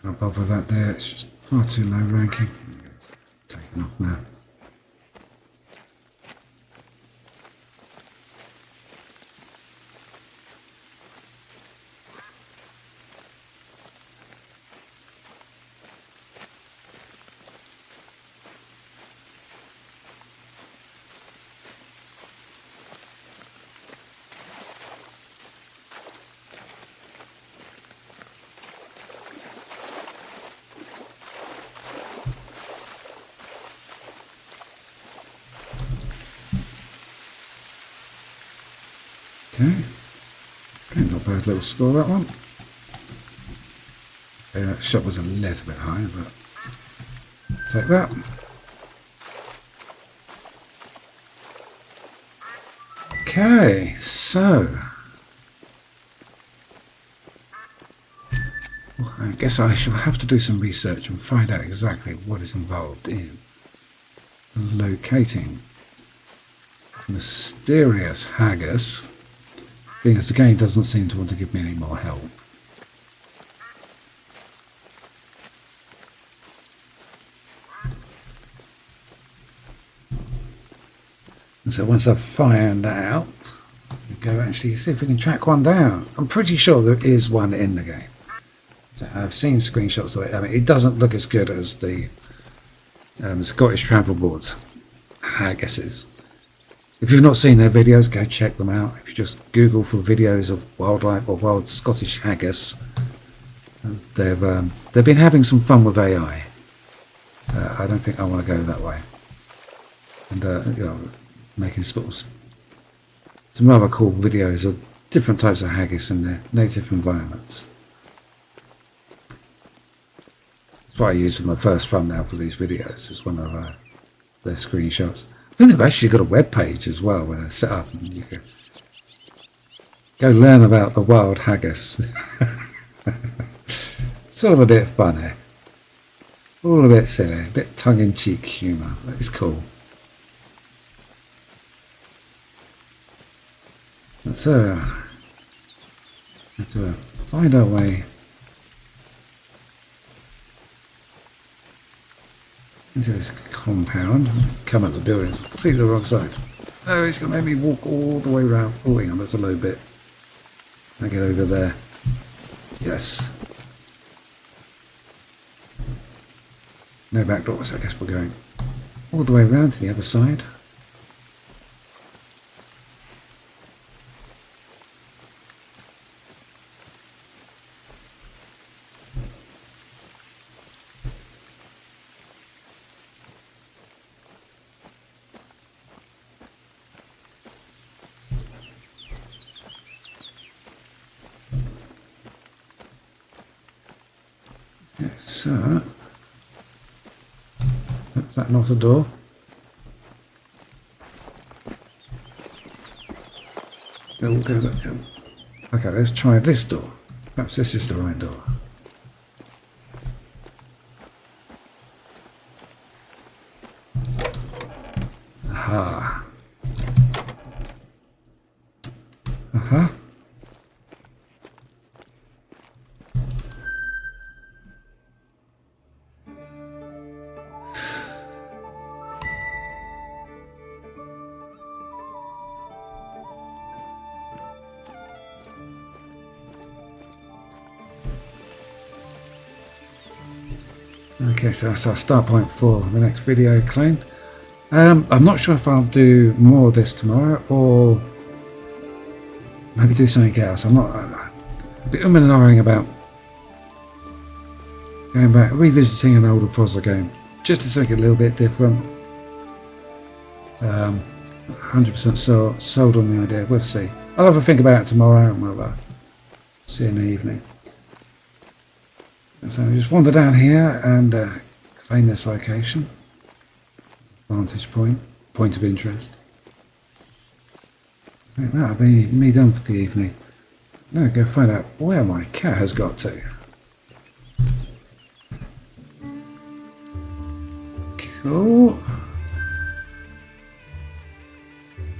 Not bother with that there, it's just far too low ranking. Taken off now. Okay. Okay, not a bad little score, that one. Okay, that shot was a little bit high, but take that. Okay, so well, I guess I shall have to do some research and find out exactly what is involved in locating mysterious haggis, because the game doesn't seem to want to give me any more help. And so once I've found out, we go actually see if we can track one down. I'm pretty sure there is one in the game. So I've seen screenshots of it. I mean, it doesn't look as good as the Scottish travel boards haggises. If you've not seen their videos, go check them out. If you just Google for videos of wildlife or wild Scottish haggis, they've been having some fun with AI. I don't think I want to go that way. And you know, making some rather cool videos of different types of haggis in their native environments. That's what I use for my first thumbnail for these videos. Is one of their screenshots. I think they've actually got a web page as well where they're set up and you can go learn about the wild haggis. It's all a bit funny, all a bit silly, a bit tongue-in-cheek humour. It's cool. Let's have to find our way into this compound. Come up the building, completely the wrong side. Oh, it's going to make me walk all the way around. Oh, hang on, that's a low bit. I get over there. Yes. No back doors, I guess we're going all the way around to the other side. So, is that not a door? We'll go back. Okay, let's try this door. Perhaps this is the right door. Aha. Aha. Okay, so that's our start point for the next video claimed. I'm not sure if I'll do more of this tomorrow or maybe do something else. I'm not a bit umming and ahhing about going back, revisiting an older Fossil game just to make it a little bit different. 100% sold on the idea. We'll see. I'll have a think about it tomorrow and we'll see in the evening. So just wander down here and claim this location. Vantage point, point of interest. Right, that'll be me done for the evening. Now go find out where my cat has got to. Cool.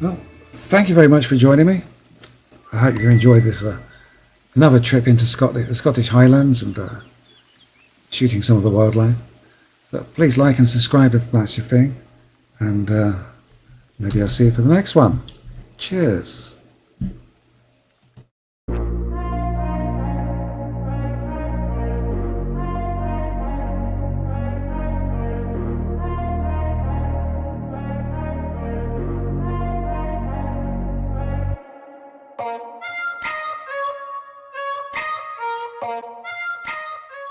Well, thank you very much for joining me. I hope you enjoyed this another trip into the Scottish Highlands and shooting some of the wildlife. So please like and subscribe if that's your thing, and maybe I'll see you for the next one. Cheers.